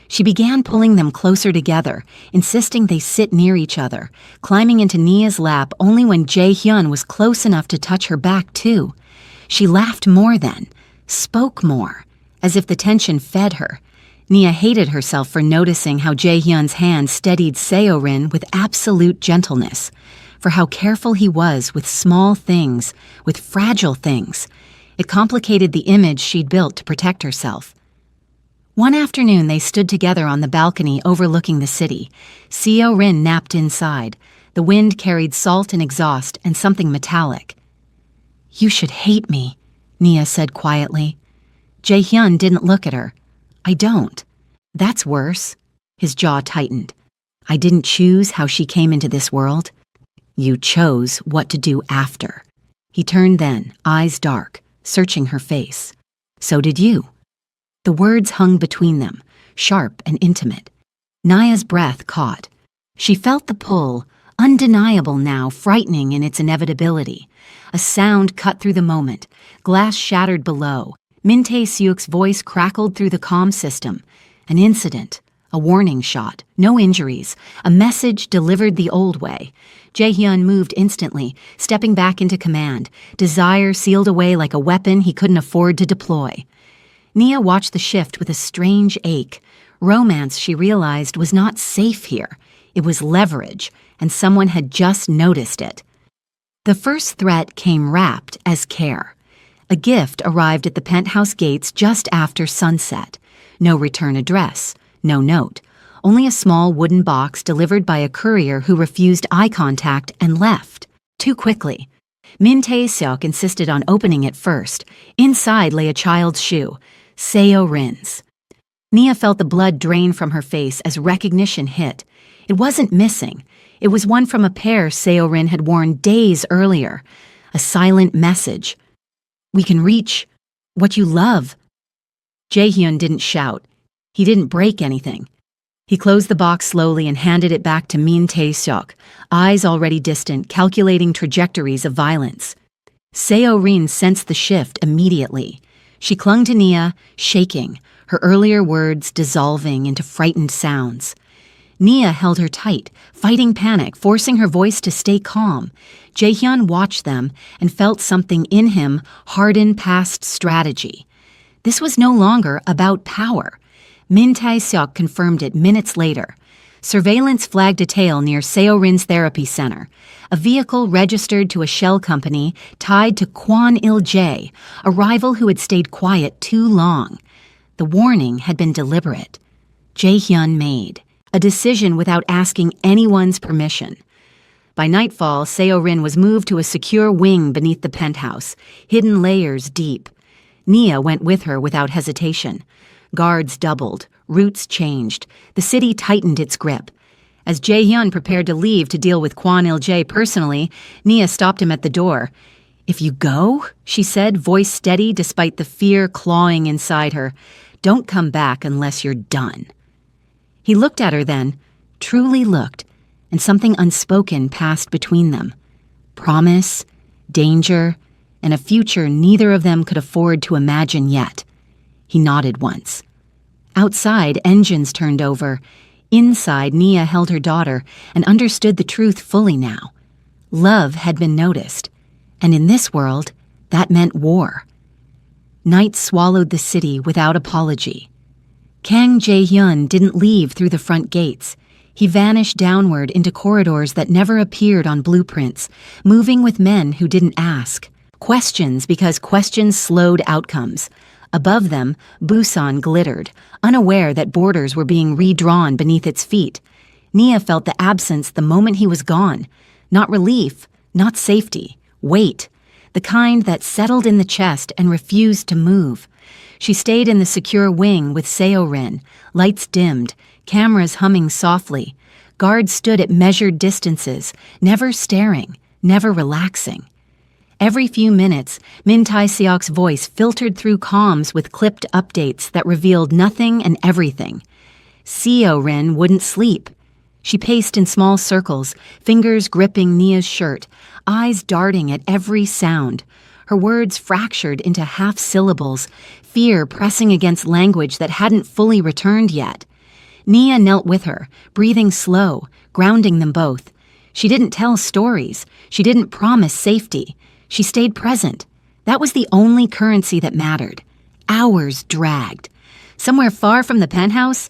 She began pulling them closer together, insisting they sit near each other, climbing into Nia's lap only when Jae-hyun was close enough to touch her back too. She laughed more then, spoke more, as if the tension fed her. Nia hated herself for noticing how Jae-hyun's hand steadied Seo-rin with absolute gentleness, for how careful he was with small things, with fragile things. It complicated the image she'd built to protect herself. One afternoon they stood together on the balcony overlooking the city. Seo-rin napped inside. The wind carried salt and exhaust and something metallic. "You should hate me," Nia said quietly. Jae-hyun didn't look at her. "I don't." "That's worse." His jaw tightened. "I didn't choose how she came into this world. You chose what to do after." He turned then, eyes dark, searching her face. "So did you." The words hung between them, sharp and intimate. Nia's breath caught. She felt the pull, undeniable now, frightening in its inevitability. A sound cut through the moment. Glass shattered below. Min Tae-seok's voice crackled through the comm system. An incident. A warning shot. No injuries. A message delivered the old way. Jae-hyun moved instantly, stepping back into command. Desire sealed away like a weapon he couldn't afford to deploy. Nia watched the shift with a strange ache. Romance, she realized, was not safe here. It was leverage, and someone had just noticed it. The first threat came wrapped as care. A gift arrived at the penthouse gates just after sunset. No return address, no note. Only a small wooden box delivered by a courier who refused eye contact and left. Too quickly. Min Tae-seok insisted on opening it first. Inside lay a child's shoe. Seo-rin's. Nia felt the blood drain from her face as recognition hit. It wasn't missing. It was one from a pair Seo-rin had worn days earlier. A silent message. "We can reach what you love." Jae-hyun didn't shout. He didn't break anything. He closed the box slowly and handed it back to Min Tae-seok, eyes already distant, calculating trajectories of violence. Seo-rin sensed the shift immediately. She clung to Nia, shaking, her earlier words dissolving into frightened sounds. Nia held her tight, fighting panic, forcing her voice to stay calm. Jae-hyun watched them and felt something in him harden past strategy. This was no longer about power. Min Tae-seok confirmed it minutes later. Surveillance flagged a tail near Seo-rin's therapy center, a vehicle registered to a shell company tied to Kwon Il-jae, a rival who had stayed quiet too long. The warning had been deliberate. Jae-hyun made a decision without asking anyone's permission. By nightfall, Seo-rin was moved to a secure wing beneath the penthouse, hidden layers deep. Nia went with her without hesitation. Guards doubled, routes changed, the city tightened its grip. As Jae-hyun prepared to leave to deal with Kwon Il-jae personally, Nia stopped him at the door. "If you go," she said, voice steady despite the fear clawing inside her, Don't come back unless you're done." He looked at her then, truly looked, and something unspoken passed between them. Promise, danger, and a future neither of them could afford to imagine yet. He nodded once. Outside, engines turned over. Inside, Nia held her daughter and understood the truth fully now. Love had been noticed, and in this world, that meant war. Night swallowed the city without apology. Kang Jae-hyun didn't leave through the front gates. He vanished downward into corridors that never appeared on blueprints, moving with men who didn't ask. Questions because questions slowed outcomes. Above them, Busan glittered, unaware that borders were being redrawn beneath its feet. Nia felt the absence the moment he was gone. Not relief, not safety. Weight. The kind that settled in the chest and refused to move. She stayed in the secure wing with Seo-rin, lights dimmed, cameras humming softly. Guards stood at measured distances, never staring, never relaxing. Every few minutes, Min Tae-seok's voice filtered through comms with clipped updates that revealed nothing and everything. Seo-rin wouldn't sleep. She paced in small circles, fingers gripping Nia's shirt, eyes darting at every sound. Her words fractured into half-syllables, fear pressing against language that hadn't fully returned yet. Nia knelt with her, breathing slow, grounding them both. She didn't tell stories. She didn't promise safety. She stayed present. That was the only currency that mattered. Hours dragged. Somewhere far from the penthouse,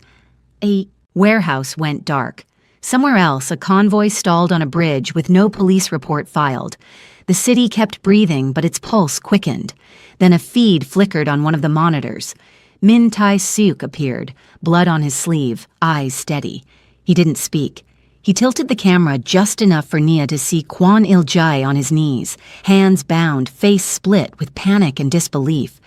a warehouse went dark. Somewhere else, a convoy stalled on a bridge with no police report filed. The city kept breathing, but its pulse quickened. Then a feed flickered on one of the monitors. Min Tae-seok appeared, blood on his sleeve, eyes steady. He didn't speak. He tilted the camera just enough for Nia to see Kwon Il-jae on his knees, hands bound, face split with panic and disbelief.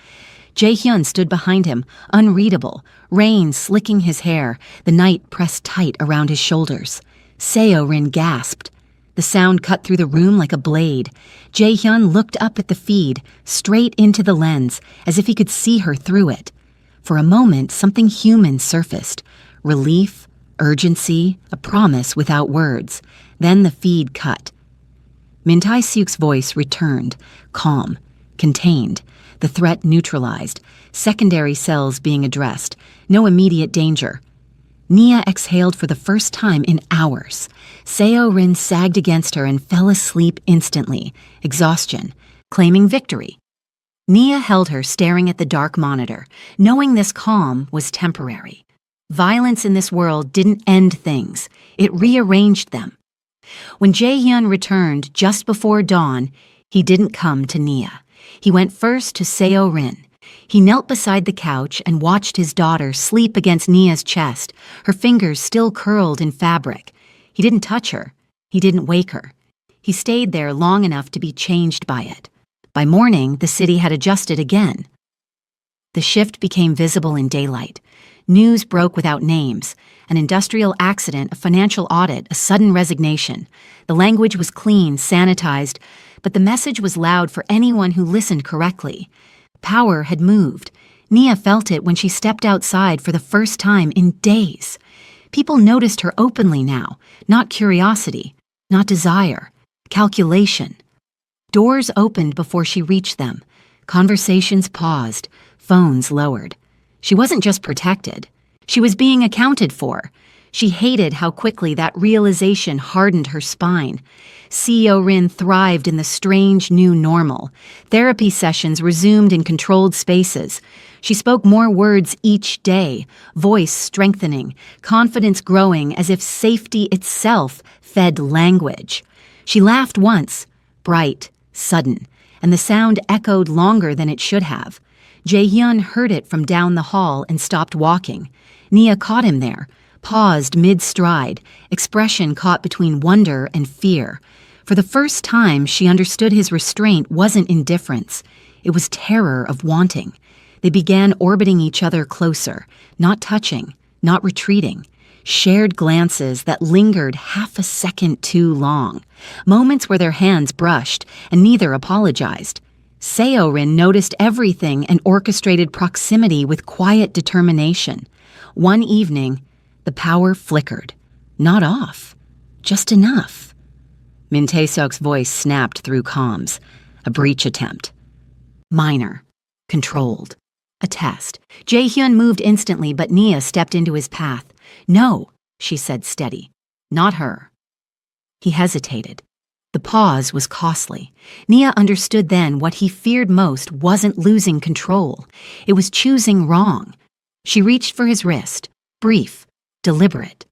Jae-hyun stood behind him, unreadable, rain slicking his hair, the night pressed tight around his shoulders. Seo-rin gasped. The sound cut through the room like a blade. Jae-hyun looked up at the feed, straight into the lens, as if he could see her through it. For a moment, something human surfaced. Relief, urgency, a promise without words. Then the feed cut. Min Tae-seok's voice returned, calm, contained, the threat neutralized, secondary cells being addressed, no immediate danger. Nia exhaled for the first time in hours. Seo-rin sagged against her and fell asleep instantly, exhaustion, claiming victory. Nia held her staring at the dark monitor, knowing this calm was temporary. Violence in this world didn't end things, it rearranged them. When Jae-hyun returned just before dawn, he didn't come to Nia. He went first to Seo-rin. He knelt beside the couch and watched his daughter sleep against Nia's chest, her fingers still curled in fabric. He didn't touch her. He didn't wake her. He stayed there long enough to be changed by it. By morning, the city had adjusted again. The shift became visible in daylight. News broke without names. An industrial accident, a financial audit, a sudden resignation. The language was clean, sanitized, but the message was loud for anyone who listened correctly. Power had moved. Nia felt it when she stepped outside for the first time in days. People noticed her openly now, not curiosity, not desire, calculation. Doors opened before she reached them. Conversations paused, phones lowered. She wasn't just protected. She was being accounted for. She hated how quickly that realization hardened her spine. Seo-rin thrived in the strange new normal. Therapy sessions resumed in controlled spaces. She spoke more words each day, voice strengthening, confidence growing as if safety itself fed language. She laughed once, bright, sudden, and the sound echoed longer than it should have. Jae-hyun heard it from down the hall and stopped walking. Nia caught him there, paused mid-stride, expression caught between wonder and fear. For the first time, she understood his restraint wasn't indifference. It was terror of wanting. They began orbiting each other closer, not touching, not retreating. Shared glances that lingered half a second too long. Moments where their hands brushed, and neither apologized. Seorin noticed everything and orchestrated proximity with quiet determination. One evening, the power flickered. Not off, just enough. Min Tae-seok's voice snapped through comms. A breach attempt. Minor. Controlled. A test. Jae-hyun moved instantly, but Nia stepped into his path. No, she said steady. Not her. He hesitated. The pause was costly. Nia understood then what he feared most wasn't losing control. It was choosing wrong. She reached for his wrist. Brief. Deliberate.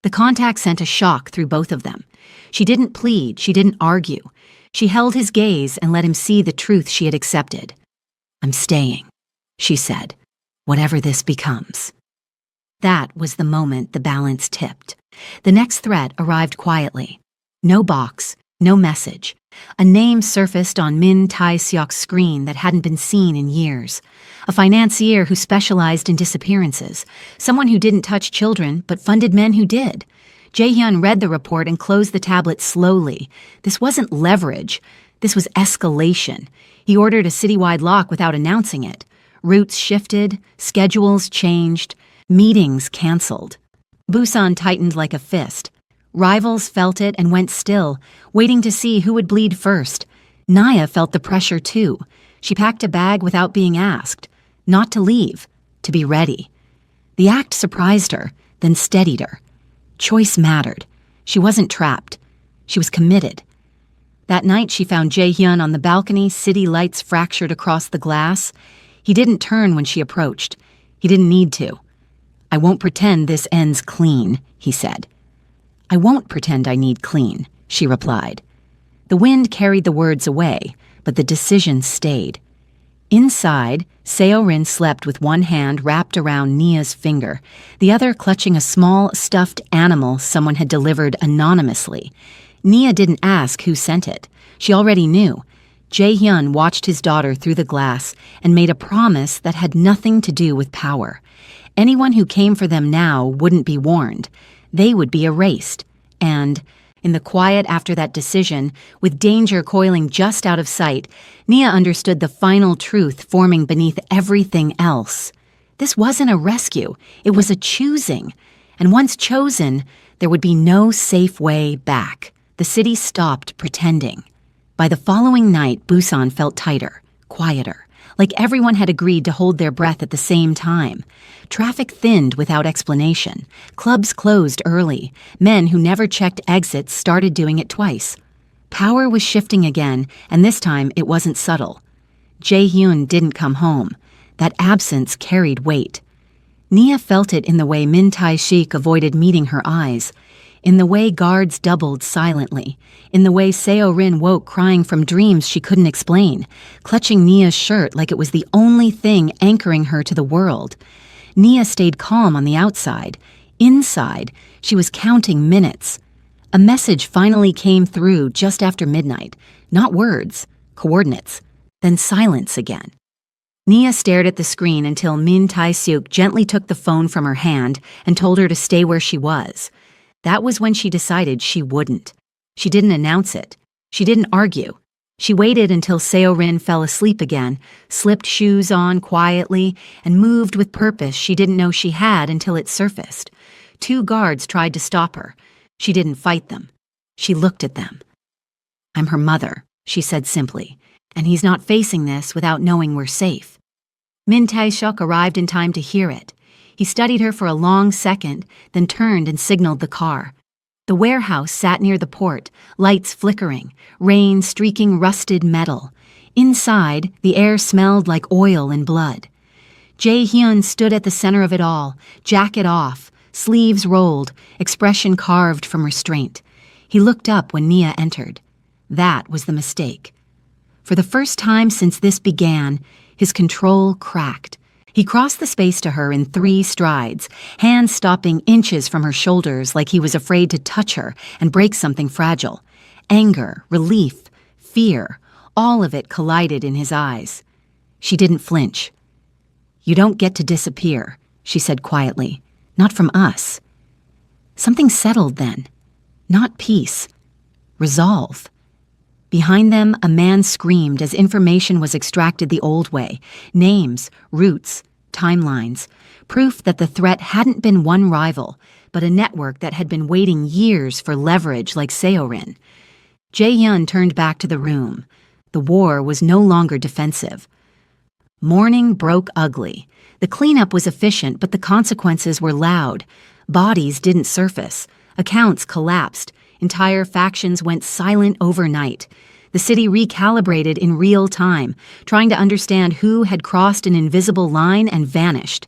The contact sent a shock through both of them. She didn't plead. She didn't argue. She held his gaze and let him see the truth she had accepted. I'm staying, she said, whatever this becomes. That was the moment the balance tipped. The next threat arrived quietly. No box, no message. A name surfaced on Min Tae-seok's screen that hadn't been seen in years. A financier who specialized in disappearances. Someone who didn't touch children but funded men who did. Jae-hyun read the report and closed the tablet slowly. This wasn't leverage. This was escalation. He ordered a citywide lock without announcing it. Routes shifted, schedules changed, meetings canceled. Busan tightened like a fist. Rivals felt it and went still, waiting to see who would bleed first. Naya felt the pressure too. She packed a bag without being asked. Not to leave, to be ready. The act surprised her, then steadied her. Choice mattered. She wasn't trapped. She was committed. That night she found Jae-hyun on the balcony, city lights fractured across the glass. He didn't turn when she approached. He didn't need to. I won't pretend this ends clean, he said. I won't pretend I need clean, she replied. The wind carried the words away, but the decision stayed. Inside, Seorin slept with one hand wrapped around Nia's finger, the other clutching a small, stuffed animal someone had delivered anonymously. Nia didn't ask who sent it. She already knew. Jae-hyun watched his daughter through the glass and made a promise that had nothing to do with power. Anyone who came for them now wouldn't be warned. They would be erased. And, in the quiet after that decision, with danger coiling just out of sight, Nia understood the final truth forming beneath everything else. This wasn't a rescue. It was a choosing. And once chosen, there would be no safe way back. The city stopped pretending. By the following night, Busan felt tighter, quieter, like everyone had agreed to hold their breath at the same time. Traffic thinned without explanation. Clubs closed early. Men who never checked exits started doing it twice. Power was shifting again, and this time it wasn't subtle. Jae-hyun didn't come home. That absence carried weight. Nia felt it in the way Min Tae-seok avoided meeting her eyes, in the way guards doubled silently, in the way Seorin woke crying from dreams she couldn't explain, clutching Nia's shirt like it was the only thing anchoring her to the world. Nia stayed calm on the outside. Inside, she was counting minutes. A message finally came through just after midnight. Not words, coordinates, then silence again. Nia stared at the screen until Min Tae-seok gently took the phone from her hand and told her to stay where she was. That was when she decided she wouldn't. She didn't announce it. She didn't argue. She waited until Seorin fell asleep again, slipped shoes on quietly, and moved with purpose she didn't know she had until it surfaced. 2 guards tried to stop her. She didn't fight them. She looked at them. I'm her mother, she said simply, and he's not facing this without knowing we're safe. Min Tae-seok arrived in time to hear it. He studied her for a long second, then turned and signaled the car. The warehouse sat near the port, lights flickering, rain streaking rusted metal. Inside, the air smelled like oil and blood. Jae-hyun stood at the center of it all, jacket off, sleeves rolled, expression carved from restraint. He looked up when Nia entered. That was the mistake. For the first time since this began, his control cracked. He crossed the space to her in 3 strides, hands stopping inches from her shoulders like he was afraid to touch her and break something fragile. Anger, relief, fear, all of it collided in his eyes. She didn't flinch. You don't get to disappear, she said quietly. Not from us. Something settled then. Not peace. Resolve. Behind them, a man screamed as information was extracted the old way. Names, routes, timelines. Proof that the threat hadn't been one rival, but a network that had been waiting years for leverage like Seorin. Jae-hyun turned back to the room. The war was no longer defensive. Morning broke ugly. The cleanup was efficient, but the consequences were loud. Bodies didn't surface. Accounts collapsed. Entire factions went silent overnight. The city recalibrated in real time, trying to understand who had crossed an invisible line and vanished.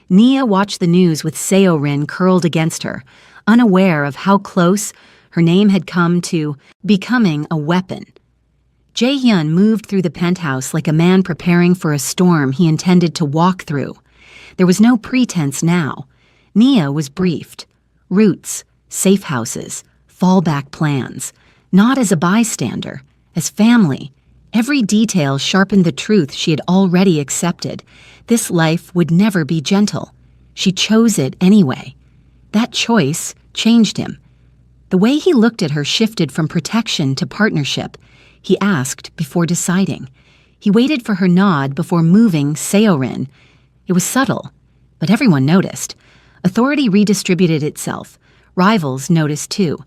Nia watched the news with Seorin curled against her, unaware of how close her name had come to becoming a weapon. Jae-hyun moved through the penthouse like a man preparing for a storm he intended to walk through. There was no pretense now. Nia was briefed. Routes, safe houses, fallback plans. Not as a bystander, as family. Every detail sharpened the truth she had already accepted. This life would never be gentle. She chose it anyway. That choice changed him. The way he looked at her shifted from protection to partnership. He asked before deciding. He waited for her nod before moving Seorin. It was subtle, but everyone noticed. Authority redistributed itself. Rivals noticed too.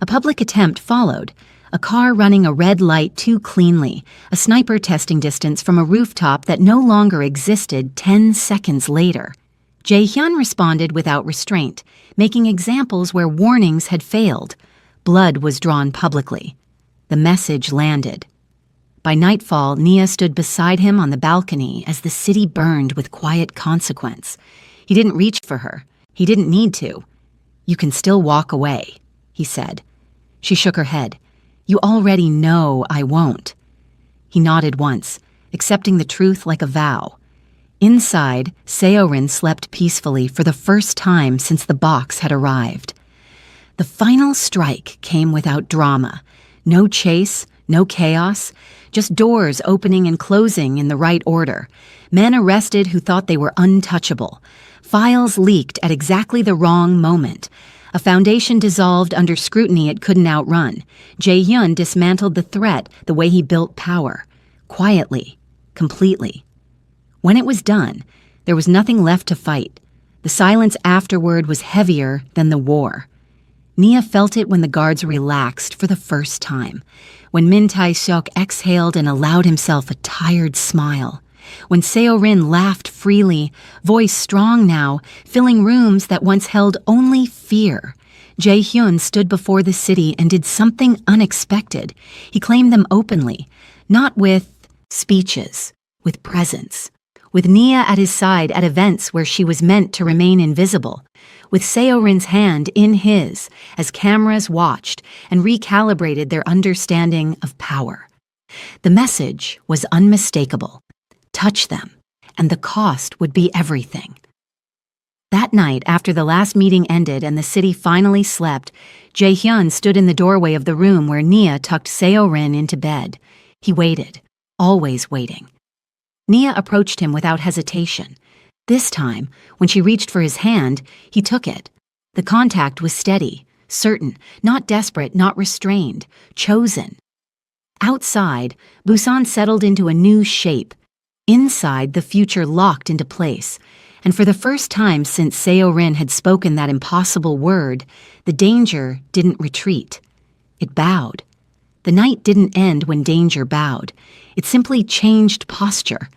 A public attempt followed. A car running a red light too cleanly, a sniper testing distance from a rooftop that no longer existed 10 seconds later. Jae-hyun responded without restraint, making examples where warnings had failed. Blood was drawn publicly. The message landed. By nightfall, Nia stood beside him on the balcony as the city burned with quiet consequence. He didn't reach for her. He didn't need to. "You can still walk away," he said. She shook her head. "You already know I won't." He nodded once, accepting the truth like a vow. Inside, Seorin slept peacefully for the first time since the box had arrived. The final strike came without drama. No chase, no chaos, just doors opening and closing in the right order. Men arrested who thought they were untouchable. Files leaked at exactly the wrong moment. A foundation dissolved under scrutiny it couldn't outrun. Jae-hyun dismantled the threat the way he built power. Quietly. Completely. When it was done, there was nothing left to fight. The silence afterward was heavier than the war. Nia felt it when the guards relaxed for the first time. When Min Tae-seok exhaled and allowed himself a tired smile. When Seorin laughed freely, voice strong now, filling rooms that once held only fear. Jae-hyun stood before the city and did something unexpected. He claimed them openly, not with speeches, with presence. With Nia at his side at events where she was meant to remain invisible. With Seorin's hand in his as cameras watched and recalibrated their understanding of power. The message was unmistakable. Touch them, and the cost would be everything. That night, after the last meeting ended and the city finally slept, Jae-hyun stood in the doorway of the room where Nia tucked Seorin into bed. He waited, always waiting. Nia approached him without hesitation. This time, when she reached for his hand, he took it. The contact was steady, certain, not desperate, not restrained, chosen. Outside, Busan settled into a new shape. Inside, the future locked into place. And for the first time since Seorin had spoken that impossible word, the danger didn't retreat. It bowed. The night didn't end when danger bowed. It simply changed posture.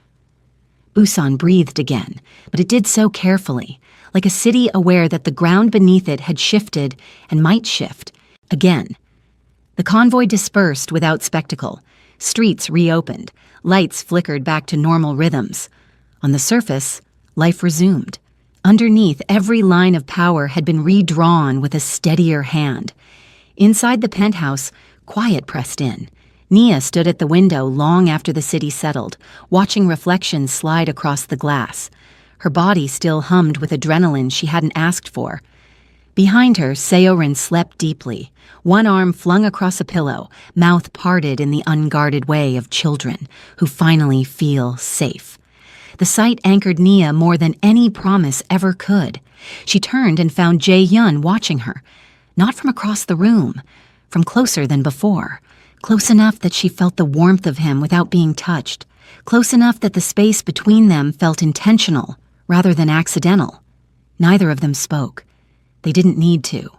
Busan breathed again, but it did so carefully, like a city aware that the ground beneath it had shifted and might shift, again. The convoy dispersed without spectacle. Streets reopened. Lights flickered back to normal rhythms. On the surface, life resumed. Underneath, every line of power had been redrawn with a steadier hand. Inside the penthouse, quiet pressed in. Nia stood at the window long after the city settled, watching reflections slide across the glass. Her body still hummed with adrenaline she hadn't asked for. Behind her, Seorin slept deeply, one arm flung across a pillow, mouth parted in the unguarded way of children who finally feel safe. The sight anchored Nia more than any promise ever could. She turned and found Jae-hyun watching her, not from across the room, from closer than before, close enough that she felt the warmth of him without being touched, close enough that the space between them felt intentional rather than accidental. Neither of them spoke. They didn't need to.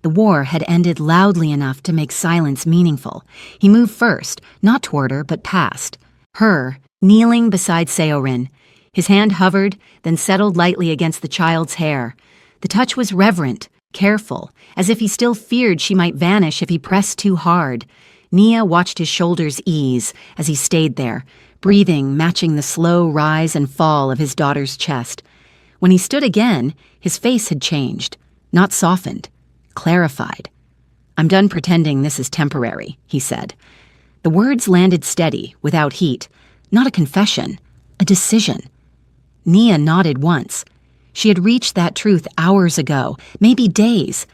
The war had ended loudly enough to make silence meaningful. He moved first, not toward her, but past. Her, kneeling beside Seorin. His hand hovered, then settled lightly against the child's hair. The touch was reverent, careful, as if he still feared she might vanish if he pressed too hard. Nia watched his shoulders ease as he stayed there, breathing matching the slow rise and fall of his daughter's chest. When he stood again, his face had changed, not softened, clarified. "I'm done pretending this is temporary," he said. The words landed steady, without heat. Not a confession, a decision. Nia nodded once. She had reached that truth hours ago, maybe days.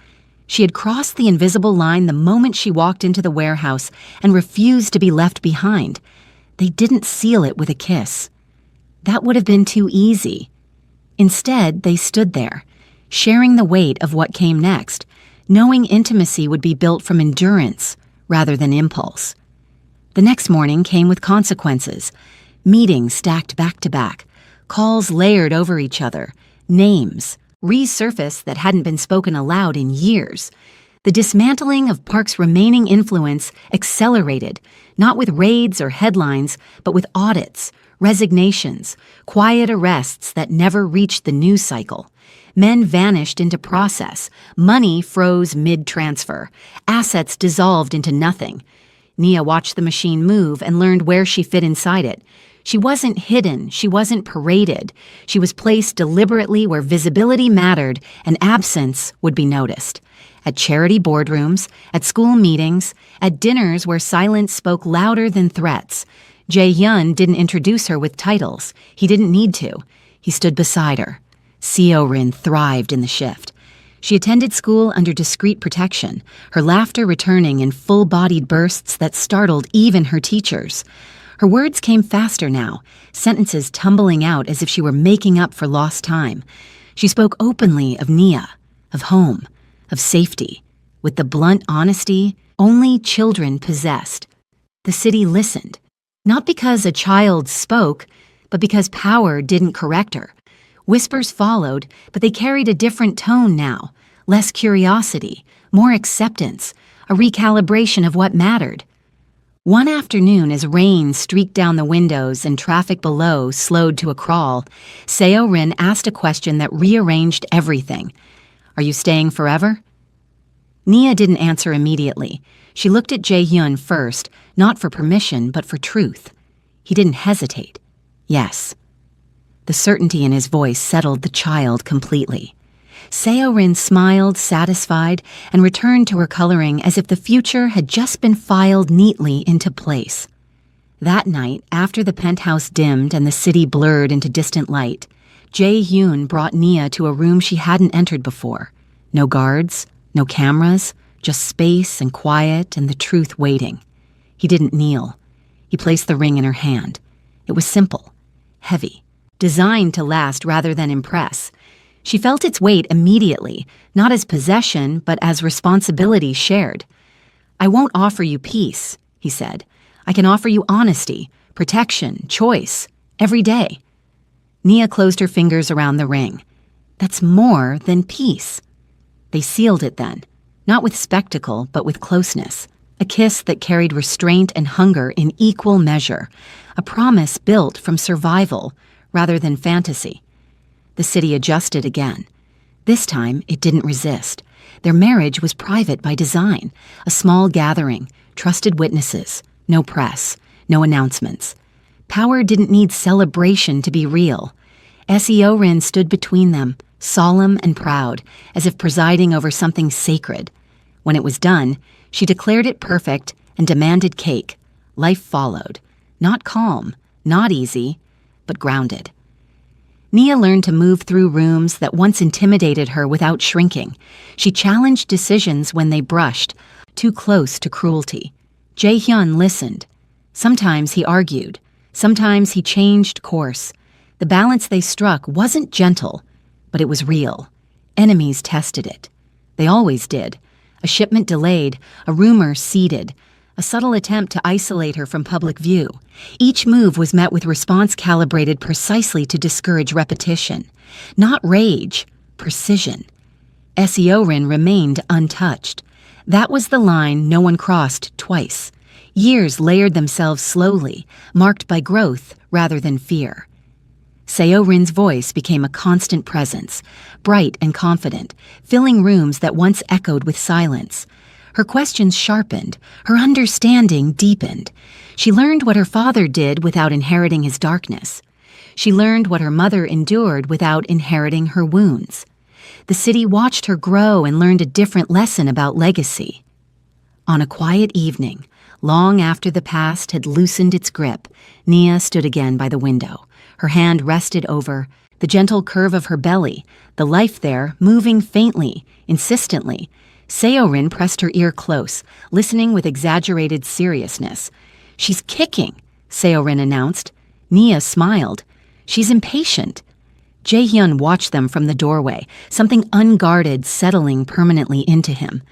She had crossed the invisible line the moment she walked into the warehouse and refused to be left behind. They didn't seal it with a kiss. That would have been too easy. Instead, they stood there, sharing the weight of what came next, knowing intimacy would be built from endurance rather than impulse. The next morning came with consequences. Meetings stacked back to back, calls layered over each other, names resurfaced that hadn't been spoken aloud in years. The dismantling of Park's remaining influence accelerated, not with raids or headlines, but with audits, resignations, quiet arrests that never reached the news cycle. Men vanished into process, money froze mid-transfer, assets dissolved into nothing. Nia watched the machine move and learned where she fit inside it. She wasn't hidden, she wasn't paraded. She was placed deliberately where visibility mattered and absence would be noticed. At charity boardrooms, at school meetings, at dinners where silence spoke louder than threats. Jae-hyun didn't introduce her with titles. He didn't need to. He stood beside her. Seo-rin thrived in the shift. She attended school under discreet protection, her laughter returning in full-bodied bursts that startled even her teachers. Her words came faster now, sentences tumbling out as if she were making up for lost time. She spoke openly of Nia, of home, of safety, with the blunt honesty only children possessed. The city listened, not because a child spoke, but because power didn't correct her. Whispers followed, but they carried a different tone now, less curiosity, more acceptance, a recalibration of what mattered. One afternoon, as rain streaked down the windows and traffic below slowed to a crawl, Seo-rin asked a question that rearranged everything. "Are you staying forever?" Nia didn't answer immediately. She looked at Jae-hyun first, not for permission, but for truth. He didn't hesitate. Yes. The certainty in his voice settled the child completely. Seo-rin smiled, satisfied, and returned to her coloring as if the future had just been filed neatly into place. That night, after the penthouse dimmed and the city blurred into distant light, Jae-hyun brought Nia to a room she hadn't entered before. No guards, no cameras, just space and quiet and the truth waiting. He didn't kneel. He placed the ring in her hand. It was simple, heavy, designed to last rather than impress. She felt its weight immediately, not as possession, but as responsibility shared. "I won't offer you peace," he said. "I can offer you honesty, protection, choice, every day." Nia closed her fingers around the ring. "That's more than peace." They sealed it then, not with spectacle, but with closeness. A kiss that carried restraint and hunger in equal measure. A promise built from survival rather than fantasy. The city adjusted again. This time, it didn't resist. Their marriage was private by design. A small gathering, trusted witnesses, no press, no announcements. Power didn't need celebration to be real. Seo-rin stood between them, solemn and proud, as if presiding over something sacred. When it was done, she declared it perfect and demanded cake. Life followed. Not calm, not easy, but grounded. Nia learned to move through rooms that once intimidated her without shrinking. She challenged decisions when they brushed, too close to cruelty. Jae-hyun listened. Sometimes he argued. Sometimes he changed course. The balance they struck wasn't gentle, but it was real. Enemies tested it. They always did. A shipment delayed, a rumor seeded, a subtle attempt to isolate her from public view. Each move was met with response calibrated precisely to discourage repetition. Not rage, precision. Seorin remained untouched. That was the line no one crossed twice. Years layered themselves slowly, marked by growth rather than fear. Seorin's voice became a constant presence, bright and confident, filling rooms that once echoed with silence. Her questions sharpened, her understanding deepened. She learned what her father did without inheriting his darkness. She learned what her mother endured without inheriting her wounds. The city watched her grow and learned a different lesson about legacy. On a quiet evening, long after the past had loosened its grip, Nia stood again by the window. Her hand rested over the gentle curve of her belly, the life there moving faintly, insistently. Seorin pressed her ear close, listening with exaggerated seriousness. "She's kicking," Seorin announced. Nia smiled. "She's impatient." Jaehyun watched them from the doorway, something unguarded settling permanently into him.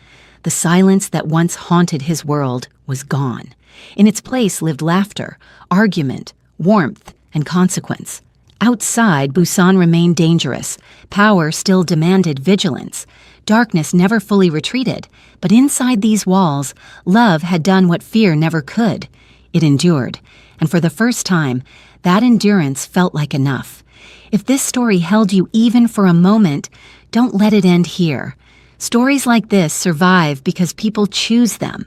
The silence that once haunted his world was gone. In its place lived laughter, argument, warmth, and consequence. Outside, Busan remained dangerous. Power still demanded vigilance. Darkness never fully retreated, but inside these walls, love had done what fear never could. It endured, and for the first time, that endurance felt like enough. If this story held you even for a moment, don't let it end here. Stories like this survive because people choose them.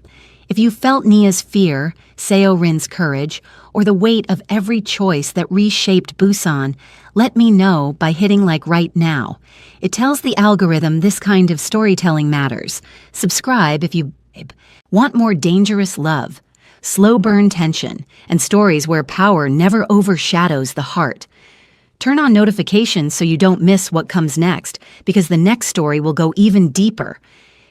If you felt Nia's fear, Seorin's courage, or the weight of every choice that reshaped Busan, let me know by hitting like right now. It tells the algorithm this kind of storytelling matters. Subscribe if you want more dangerous love, slow burn tension, and stories where power never overshadows the heart. Turn on notifications so you don't miss what comes next, because the next story will go even deeper.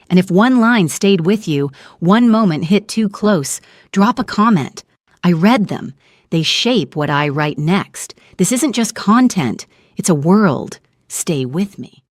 And if one line stayed with you, one moment hit too close, drop a comment. I read them. They shape what I write next. This isn't just content, it's a world. Stay with me.